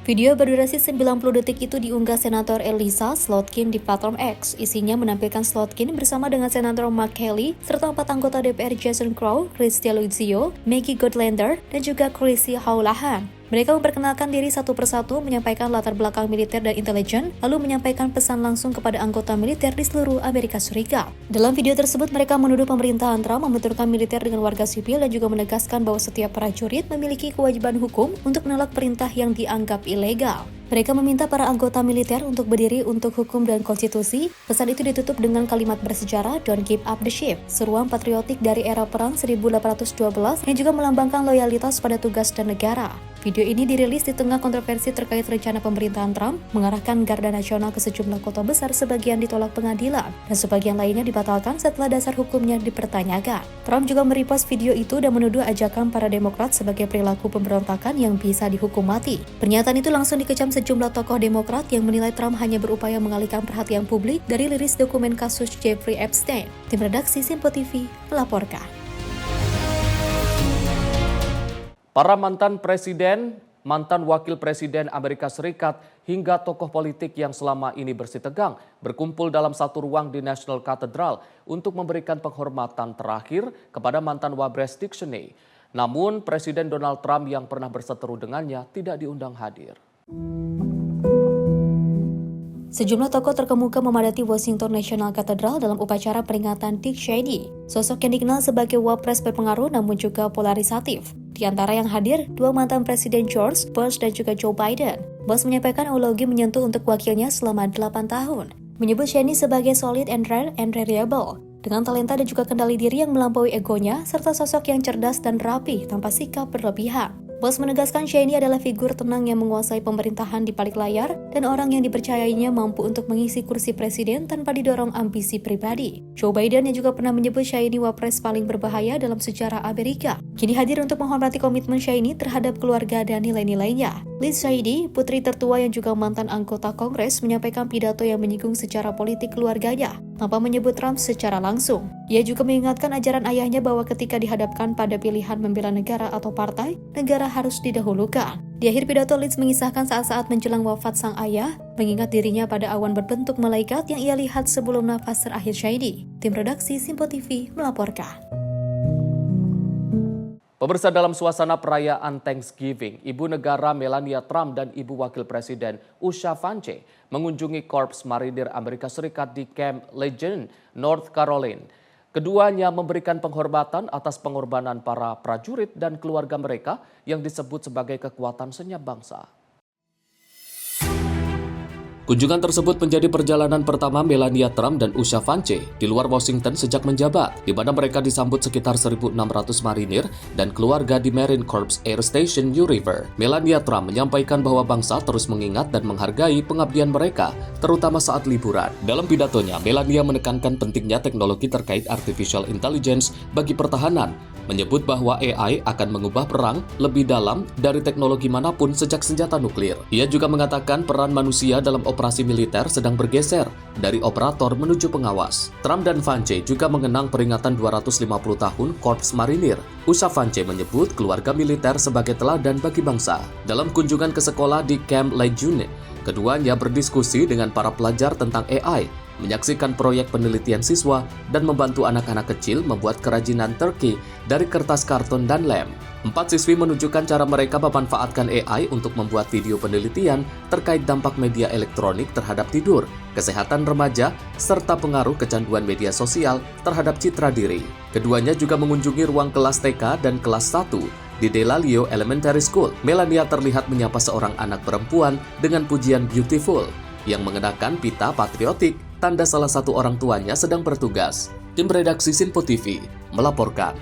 Video berdurasi 90 detik itu diunggah Senator Elissa Slotkin di platform X. Isinya menampilkan Slotkin bersama dengan Senator Mark Kelly, serta 4 anggota DPR Jason Crow, Christia Luzio, Maggie Godlander, dan juga Chrissy Haulahan. Mereka memperkenalkan diri satu persatu, menyampaikan latar belakang militer dan intelijen, lalu menyampaikan pesan langsung kepada anggota militer di seluruh Amerika Serikat. Dalam video tersebut, mereka menuduh pemerintahan Trump membenturkan militer dengan warga sipil dan juga menegaskan bahwa setiap prajurit memiliki kewajiban hukum untuk menolak perintah yang dianggap ilegal. Mereka meminta para anggota militer untuk berdiri untuk hukum dan konstitusi. Pesan itu ditutup dengan kalimat bersejarah "Don't give up the ship", seruan patriotik dari era perang 1812 yang juga melambangkan loyalitas pada tugas dan negara. Video ini dirilis di tengah kontroversi terkait rencana pemerintahan Trump mengarahkan Garda Nasional ke sejumlah kota besar, sebagian ditolak pengadilan dan sebagian lainnya dibatalkan setelah dasar hukumnya dipertanyakan. Trump juga merepost video itu dan menuduh ajakan para Demokrat sebagai perilaku pemberontakan yang bisa dihukum mati. Pernyataan itu langsung dikecam sejumlah tokoh Demokrat yang menilai Trump hanya berupaya mengalihkan perhatian publik dari liris dokumen kasus Jeffrey Epstein. Tim redaksi Simpo TV melaporkan. Para mantan presiden, mantan wakil presiden Amerika Serikat, hingga tokoh politik yang selama ini bersih tegang berkumpul dalam satu ruang di National Cathedral untuk memberikan penghormatan terakhir kepada mantan Wapres Dick Cheney. Namun Presiden Donald Trump yang pernah berseteru dengannya tidak diundang hadir. Sejumlah tokoh terkemuka memadati Washington National Cathedral dalam upacara peringatan Dick Cheney, sosok yang dikenal sebagai wapres berpengaruh namun juga polarisatif. Di antara yang hadir, 2 mantan Presiden George Bush dan juga Joe Biden. Bush menyampaikan eulogi menyentuh untuk wakilnya selama 8 tahun, menyebut Cheney sebagai solid and reliable, dengan talenta dan juga kendali diri yang melampaui egonya, serta sosok yang cerdas dan rapi tanpa sikap berlebihan. Bos menegaskan Shahini adalah figur tenang yang menguasai pemerintahan di balik layar dan orang yang dipercayainya mampu untuk mengisi kursi presiden tanpa didorong ambisi pribadi. Joe Biden yang juga pernah menyebut Shahini wapres paling berbahaya dalam sejarah Amerika, kini hadir untuk menghormati komitmen Shahini terhadap keluarga dan nilai-nilainya. Liz Cheney, putri tertua yang juga mantan anggota Kongres, menyampaikan pidato yang menyinggung secara politik keluarganya tanpa menyebut Trump secara langsung. Ia juga mengingatkan ajaran ayahnya bahwa ketika dihadapkan pada pilihan membela negara atau partai, negara harus didahulukan. Di akhir pidato, Liz mengisahkan saat-saat menjelang wafat sang ayah, mengingat dirinya pada awan berbentuk malaikat yang ia lihat sebelum nafas terakhir Shahini. Tim redaksi Simpo TV melaporkan. Pemirsa, dalam suasana perayaan Thanksgiving, Ibu Negara Melania Trump dan Ibu Wakil Presiden Usha Vance mengunjungi Korps Marinir Amerika Serikat di Camp Lejeune, North Carolina. Keduanya memberikan penghormatan atas pengorbanan para prajurit dan keluarga mereka yang disebut sebagai kekuatan senyap bangsa. Kunjungan tersebut menjadi perjalanan pertama Melania Trump dan Usha Vance di luar Washington sejak menjabat, di mana mereka disambut sekitar 1.600 marinir dan keluarga di Marine Corps Air Station New River. Melania Trump menyampaikan bahwa bangsa terus mengingat dan menghargai pengabdian mereka, terutama saat liburan. Dalam pidatonya, Melania menekankan pentingnya teknologi terkait artificial intelligence bagi pertahanan, menyebut bahwa AI akan mengubah perang lebih dalam dari teknologi manapun sejak senjata nuklir. Ia juga mengatakan peran manusia dalam operasi militer sedang bergeser dari operator menuju pengawas. Trump dan Vance juga mengenang peringatan 250 tahun Korps Marinir. Usha Vance menyebut keluarga militer sebagai teladan bagi bangsa. Dalam kunjungan ke sekolah di Camp Lejeune, keduanya berdiskusi dengan para pelajar tentang AI, menyaksikan proyek penelitian siswa, dan membantu anak-anak kecil membuat kerajinan turkey dari kertas karton dan lem. 4 siswi menunjukkan cara mereka memanfaatkan AI untuk membuat video penelitian terkait dampak media elektronik terhadap tidur, kesehatan remaja, serta pengaruh kecanduan media sosial terhadap citra diri. Keduanya juga mengunjungi ruang kelas TK dan kelas 1 di Delalio Elementary School. Melania terlihat menyapa seorang anak perempuan dengan pujian beautiful yang mengenakan pita patriotik, tanda salah satu orang tuanya sedang bertugas. Tim redaksi Simpo TV melaporkan.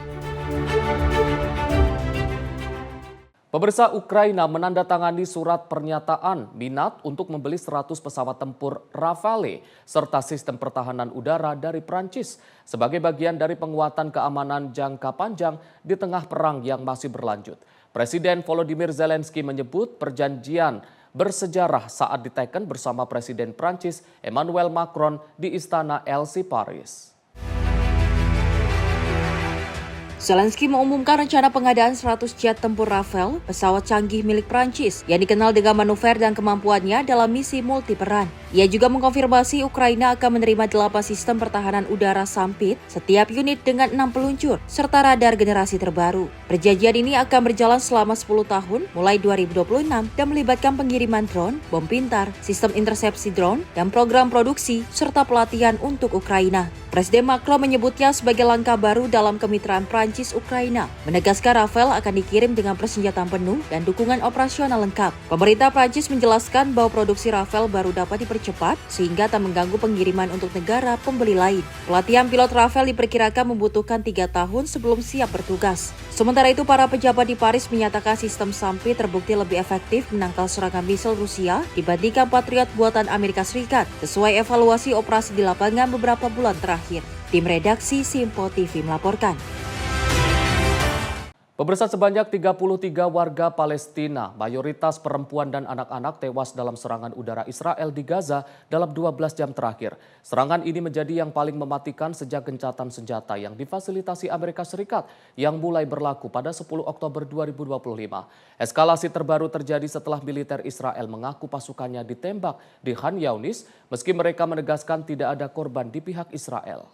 Pemirsa, Ukraina menandatangani surat pernyataan minat untuk membeli 100 pesawat tempur Rafale serta sistem pertahanan udara dari Prancis sebagai bagian dari penguatan keamanan jangka panjang di tengah perang yang masih berlanjut. Presiden Volodymyr Zelensky menyebut perjanjian bersejarah saat diteken bersama Presiden Prancis Emmanuel Macron di Istana Elysee Paris. Zelensky mengumumkan rencana pengadaan 100 jet tempur Rafale, pesawat canggih milik Prancis, yang dikenal dengan manuver dan kemampuannya dalam misi multiperan. Ia juga mengkonfirmasi Ukraina akan menerima 8 sistem pertahanan udara Sampit, setiap unit dengan 6 peluncur, serta radar generasi terbaru. Perjanjian ini akan berjalan selama 10 tahun, mulai 2026, dan melibatkan pengiriman drone, bom pintar, sistem intersepsi drone, dan program produksi, serta pelatihan untuk Ukraina. Presiden Macron menyebutnya sebagai langkah baru dalam kemitraan Prancis-Ukraina, menegaskan Rafale akan dikirim dengan persenjataan penuh dan dukungan operasional lengkap. Pemerintah Prancis menjelaskan bahwa produksi Rafale baru dapat dipercepat sehingga tak mengganggu pengiriman untuk negara pembeli lain. Pelatihan pilot Rafale diperkirakan membutuhkan 3 tahun sebelum siap bertugas. Sementara itu, para pejabat di Paris menyatakan sistem Sampit terbukti lebih efektif menangkal serangan misil Rusia dibandingkan Patriot buatan Amerika Serikat, sesuai evaluasi operasi di lapangan beberapa bulan terakhir. Tim redaksi Simpo TV melaporkan. Pemirsa, sebanyak 33 warga Palestina, mayoritas perempuan dan anak-anak tewas dalam serangan udara Israel di Gaza dalam 12 jam terakhir. Serangan ini menjadi yang paling mematikan sejak gencatan senjata yang difasilitasi Amerika Serikat yang mulai berlaku pada 10 Oktober 2025. Eskalasi terbaru terjadi setelah militer Israel mengaku pasukannya ditembak di Khan Younis, meski mereka menegaskan tidak ada korban di pihak Israel.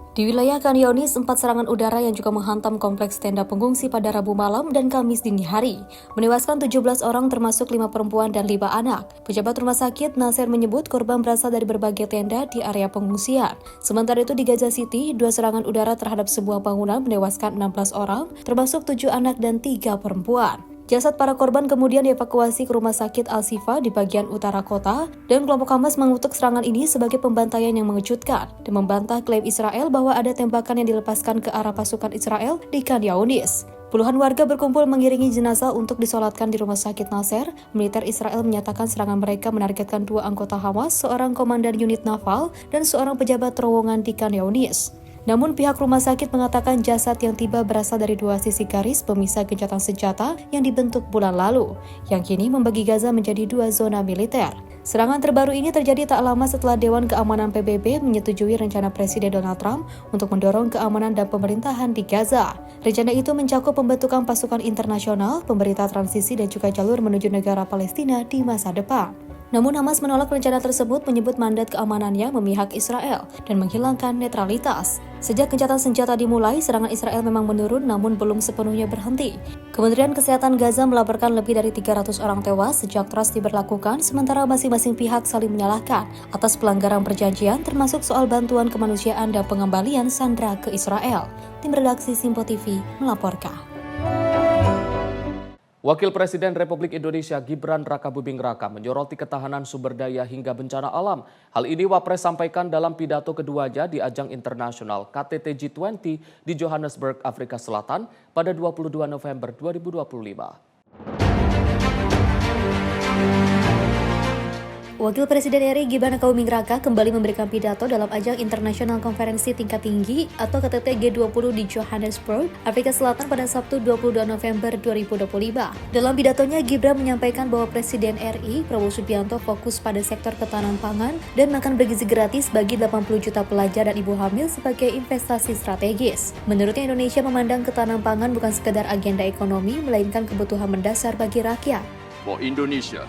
Di wilayah Khan Younis, 4 serangan udara yang juga menghantam kompleks tenda pengungsi pada Rabu malam dan Kamis dini hari, menewaskan 17 orang termasuk 5 perempuan dan 5 anak. Pejabat rumah sakit Nasser menyebut korban berasal dari berbagai tenda di area pengungsian. Sementara itu di Gaza City, 2 serangan udara terhadap sebuah bangunan menewaskan 16 orang, termasuk 7 anak dan 3 perempuan. Jasad para korban kemudian dievakuasi ke rumah sakit Al-Shifa di bagian utara kota, dan kelompok Hamas mengutuk serangan ini sebagai pembantaian yang mengejutkan dan membantah klaim Israel bahwa ada tembakan yang dilepaskan ke arah pasukan Israel di Khan Younis. Puluhan warga berkumpul mengiringi jenazah untuk disolatkan di rumah sakit Nasser. Militer Israel menyatakan serangan mereka menargetkan 2 anggota Hamas, seorang komandan unit naval, dan seorang pejabat terowongan di Khan Younis. Namun pihak rumah sakit mengatakan jasad yang tiba berasal dari 2 sisi garis pemisah gencatan senjata yang dibentuk bulan lalu, yang kini membagi Gaza menjadi 2 zona militer. Serangan terbaru ini terjadi tak lama setelah Dewan Keamanan PBB menyetujui rencana Presiden Donald Trump untuk mendorong keamanan dan pemerintahan di Gaza. Rencana itu mencakup pembentukan pasukan internasional, pemerintah transisi, dan juga jalur menuju negara Palestina di masa depan. Namun Hamas menolak rencana tersebut, menyebut mandat keamanannya memihak Israel dan menghilangkan netralitas. Sejak gencatan senjata dimulai, serangan Israel memang menurun namun belum sepenuhnya berhenti. Kementerian Kesehatan Gaza melaporkan lebih dari 300 orang tewas sejak trust diberlakukan, sementara masing-masing pihak saling menyalahkan atas pelanggaran perjanjian termasuk soal bantuan kemanusiaan dan pengembalian sandera ke Israel. Tim redaksi Simpo TV melaporkan. Wakil Presiden Republik Indonesia Gibran Rakabuming Raka menyoroti ketahanan sumber daya hingga bencana alam. Hal ini Wapres sampaikan dalam pidato keduanya di ajang internasional KTT G20 di Johannesburg, Afrika Selatan pada 22 November 2025. Wakil Presiden RI Gibran Rakabuming Raka kembali memberikan pidato dalam ajang internasional konferensi tingkat tinggi atau KTT G20 di Johannesburg, Afrika Selatan pada Sabtu 22 November 2025. Dalam pidatonya, Gibran menyampaikan bahwa Presiden RI Prabowo Subianto fokus pada sektor ketahanan pangan dan makan bergizi gratis bagi 80 juta pelajar dan ibu hamil sebagai investasi strategis. Menurutnya, Indonesia memandang ketahanan pangan bukan sekedar agenda ekonomi, melainkan kebutuhan mendasar bagi rakyat. For Indonesia,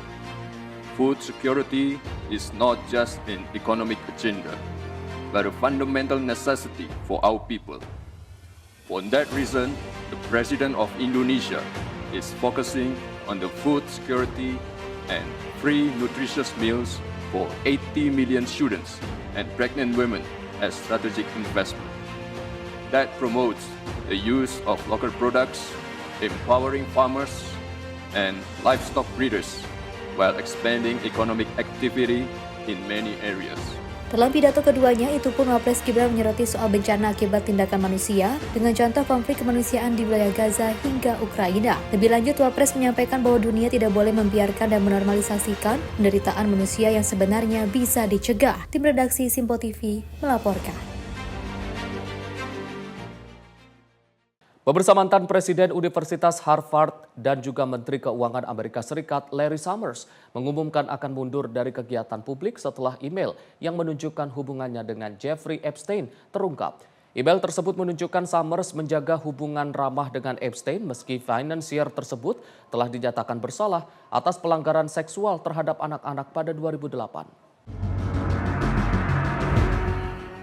food security is not just an economic agenda, but a fundamental necessity for our people. For that reason, the President of Indonesia is focusing on the food security and free nutritious meals for 80 million students and pregnant women as strategic investment. That promotes the use of local products, empowering farmers and livestock breeders, while expanding economic activity in many areas. Dalam pidato keduanya, itu pun Wapres Gibran menyoroti soal bencana akibat tindakan manusia dengan contoh konflik kemanusiaan di wilayah Gaza hingga Ukraina. Lebih lanjut, Wapres menyampaikan bahwa dunia tidak boleh membiarkan dan menormalisasikan penderitaan manusia yang sebenarnya bisa dicegah. Tim redaksi Simpo TV melaporkan. Pemirsa, mantan Presiden Universitas Harvard dan juga Menteri Keuangan Amerika Serikat Larry Summers mengumumkan akan mundur dari kegiatan publik setelah email yang menunjukkan hubungannya dengan Jeffrey Epstein terungkap. Email tersebut menunjukkan Summers menjaga hubungan ramah dengan Epstein meski financier tersebut telah dinyatakan bersalah atas pelanggaran seksual terhadap anak-anak pada 2008.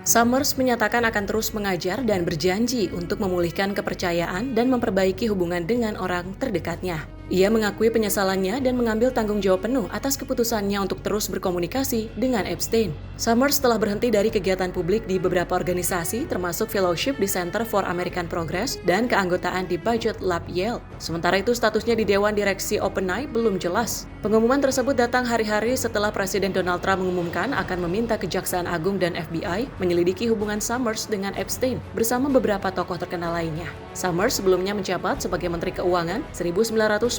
Summers menyatakan akan terus mengajar dan berjanji untuk memulihkan kepercayaan dan memperbaiki hubungan dengan orang terdekatnya. Ia mengakui penyesalannya dan mengambil tanggung jawab penuh atas keputusannya untuk terus berkomunikasi dengan Epstein. Summers telah berhenti dari kegiatan publik di beberapa organisasi, termasuk fellowship di Center for American Progress dan keanggotaan di Budget Lab Yale. Sementara itu, statusnya di Dewan Direksi OpenAI belum jelas. Pengumuman tersebut datang hari-hari setelah Presiden Donald Trump mengumumkan akan meminta Kejaksaan Agung dan FBI menyelidiki hubungan Summers dengan Epstein bersama beberapa tokoh terkenal lainnya. Summers sebelumnya menjabat sebagai Menteri Keuangan 1999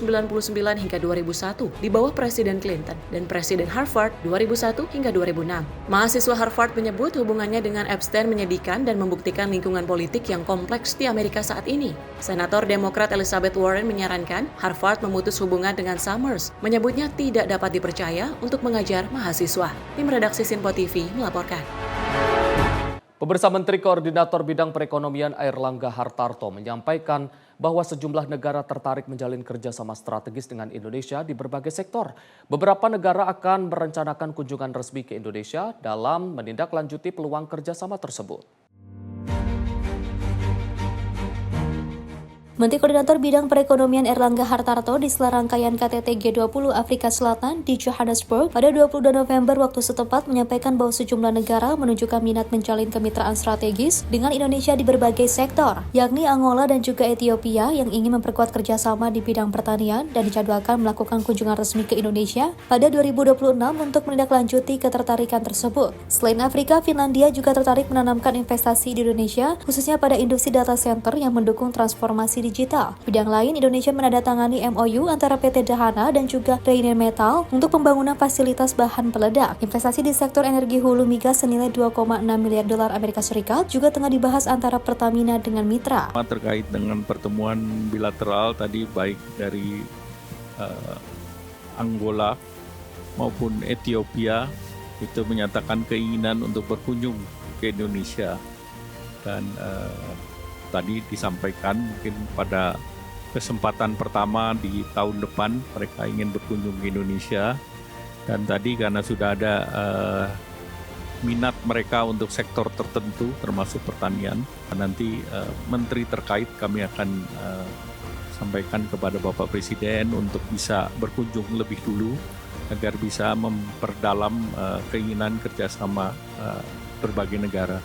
hingga 2001 di bawah Presiden Clinton dan Presiden Harvard 2001 hingga 2006. Mahasiswa Harvard menyebut hubungannya dengan Epstein menyedihkan dan membuktikan lingkungan politik yang kompleks di Amerika saat ini. Senator Demokrat Elizabeth Warren menyarankan Harvard memutus hubungan dengan Summers, menyebutnya tidak dapat dipercaya untuk mengajar mahasiswa. Tim redaksi Simpo TV melaporkan. Pemirsa, Menteri Koordinator Bidang Perekonomian Airlangga Hartarto menyampaikan bahwa sejumlah negara tertarik menjalin kerjasama strategis dengan Indonesia di berbagai sektor. Beberapa negara akan merencanakan kunjungan resmi ke Indonesia dalam menindaklanjuti peluang kerjasama tersebut. Menteri Koordinator Bidang Perekonomian Erlangga Hartarto di sela rangkaian KTT G20 Afrika Selatan di Johannesburg pada 22 November waktu setempat menyampaikan bahwa sejumlah negara menunjukkan minat menjalin kemitraan strategis dengan Indonesia di berbagai sektor, yakni Angola dan juga Ethiopia yang ingin memperkuat kerjasama di bidang pertanian dan dijadwalkan melakukan kunjungan resmi ke Indonesia pada 2026 untuk menindaklanjuti ketertarikan tersebut. Selain Afrika, Finlandia juga tertarik menanamkan investasi di Indonesia, khususnya pada industri data center yang mendukung transformasi digital. Bidang lain, Indonesia menandatangani MOU antara PT Dahana dan juga Rainier Metal untuk pembangunan fasilitas bahan peledak. Investasi di sektor energi hulu migas senilai 2,6 miliar dolar Amerika Serikat juga tengah dibahas antara Pertamina dengan mitra. Terkait dengan pertemuan bilateral tadi baik dari Angola maupun Ethiopia itu menyatakan keinginan untuk berkunjung ke Indonesia dan tadi disampaikan mungkin pada kesempatan pertama di tahun depan mereka ingin berkunjung ke Indonesia dan tadi karena sudah ada minat mereka untuk sektor tertentu termasuk pertanian, nanti menteri terkait kami akan sampaikan kepada Bapak Presiden untuk bisa berkunjung lebih dulu agar bisa memperdalam keinginan kerjasama berbagai negara.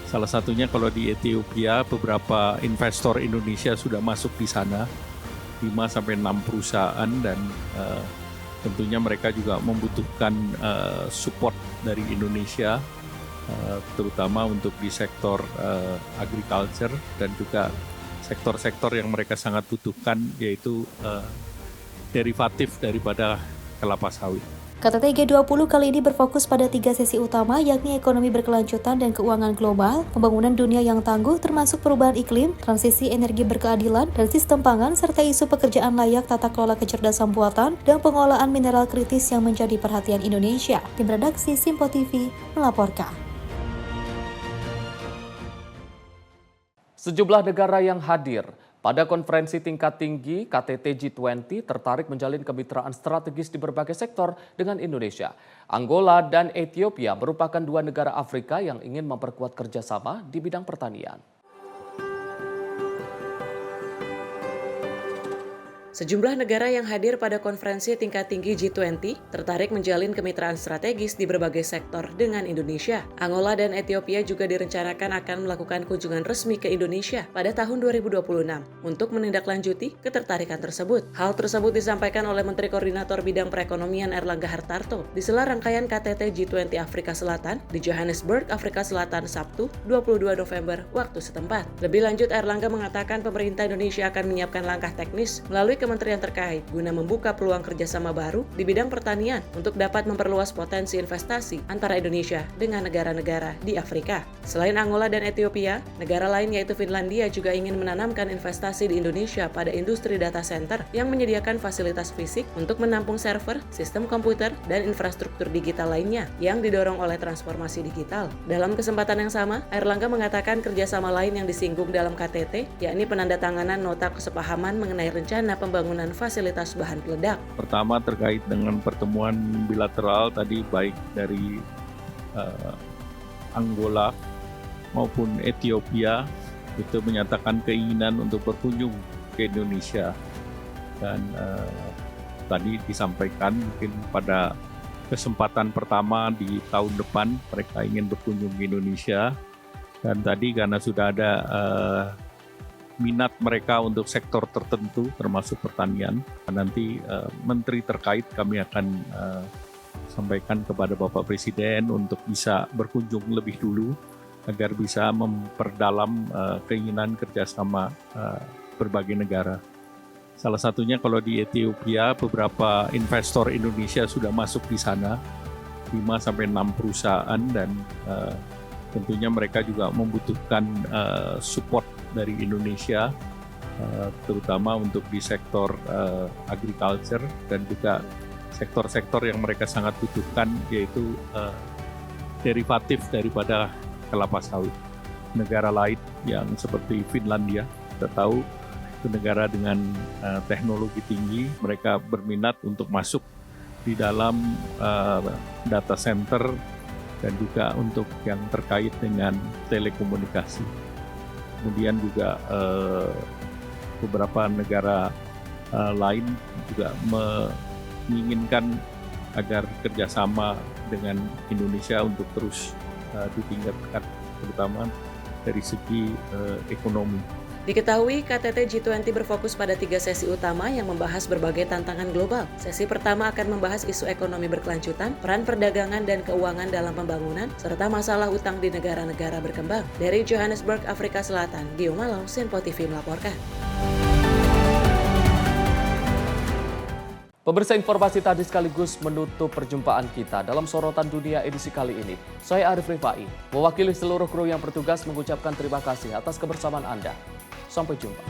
Salah satunya kalau di Ethiopia, beberapa investor Indonesia sudah masuk di sana, 5-6 perusahaan dan tentunya mereka juga membutuhkan support dari Indonesia, terutama untuk di sektor agriculture dan juga sektor-sektor yang mereka sangat butuhkan, yaitu derivatif daripada kelapa sawit. KTT G20 kali ini berfokus pada 3 sesi utama, yakni ekonomi berkelanjutan dan keuangan global, pembangunan dunia yang tangguh termasuk perubahan iklim, transisi energi berkeadilan, dan sistem pangan, serta isu pekerjaan layak, tata kelola kecerdasan buatan, dan pengolahan mineral kritis yang menjadi perhatian Indonesia. Tim redaksi Simpo TV melaporkan. Sejumlah negara yang hadir pada konferensi tingkat tinggi KTT G20 tertarik menjalin kemitraan strategis di berbagai sektor dengan Indonesia. Angola dan Ethiopia merupakan 2 negara Afrika yang ingin memperkuat kerjasama di bidang pertanian. Sejumlah negara yang hadir pada konferensi tingkat tinggi G20 tertarik menjalin kemitraan strategis di berbagai sektor dengan Indonesia. Angola dan Ethiopia juga direncanakan akan melakukan kunjungan resmi ke Indonesia pada tahun 2026 untuk menindaklanjuti ketertarikan tersebut. Hal tersebut disampaikan oleh Menteri Koordinator Bidang Perekonomian Erlangga Hartarto di sela rangkaian KTT G20 Afrika Selatan di Johannesburg, Afrika Selatan, Sabtu 22 November waktu setempat. Lebih lanjut, Erlangga mengatakan pemerintah Indonesia akan menyiapkan langkah teknis melalui kementerian terkait guna membuka peluang kerjasama baru di bidang pertanian untuk dapat memperluas potensi investasi antara Indonesia dengan negara-negara di Afrika. Selain Angola dan Ethiopia, negara lain yaitu Finlandia juga ingin menanamkan investasi di Indonesia pada industri data center yang menyediakan fasilitas fisik untuk menampung server, sistem komputer, dan infrastruktur digital lainnya yang didorong oleh transformasi digital. Dalam kesempatan yang sama, Erlangga mengatakan kerjasama lain yang disinggung dalam KTT, yakni penandatanganan nota kesepahaman mengenai rencana pembangunan fasilitas bahan peledak. Pertama terkait dengan pertemuan bilateral tadi baik dari Angola maupun Ethiopia itu menyatakan keinginan untuk berkunjung ke Indonesia dan tadi disampaikan mungkin pada kesempatan pertama di tahun depan mereka ingin berkunjung ke Indonesia dan tadi karena sudah ada minat mereka untuk sektor tertentu termasuk pertanian. Nanti menteri terkait kami akan sampaikan kepada Bapak Presiden untuk bisa berkunjung lebih dulu agar bisa memperdalam keinginan kerjasama berbagai negara. Salah satunya kalau di Ethiopia beberapa investor Indonesia sudah masuk di sana, 5-6 perusahaan dan tentunya mereka juga membutuhkan support dari Indonesia, terutama untuk di sektor agriculture dan juga sektor-sektor yang mereka sangat butuhkan, yaitu derivatif daripada kelapa sawit. Negara lain yang seperti Finlandia, kita tahu itu negara dengan teknologi tinggi, mereka berminat untuk masuk di dalam data center dan juga untuk yang terkait dengan telekomunikasi. Kemudian juga beberapa negara lain juga menginginkan agar kerjasama dengan Indonesia untuk terus ditingkatkan, terutama dari segi ekonomi. Diketahui KTT G20 berfokus pada 3 sesi utama yang membahas berbagai tantangan global. Sesi pertama akan membahas isu ekonomi berkelanjutan, peran perdagangan dan keuangan dalam pembangunan, serta masalah utang di negara-negara berkembang. Dari Johannesburg, Afrika Selatan, Gio Malau, Senpo TV melaporkan. Pemirsa, informasi tadi sekaligus menutup perjumpaan kita dalam Sorotan Dunia edisi kali ini. Saya Arif Rifai, mewakili seluruh kru yang bertugas mengucapkan terima kasih atas kebersamaan Anda. Sampai jumpa.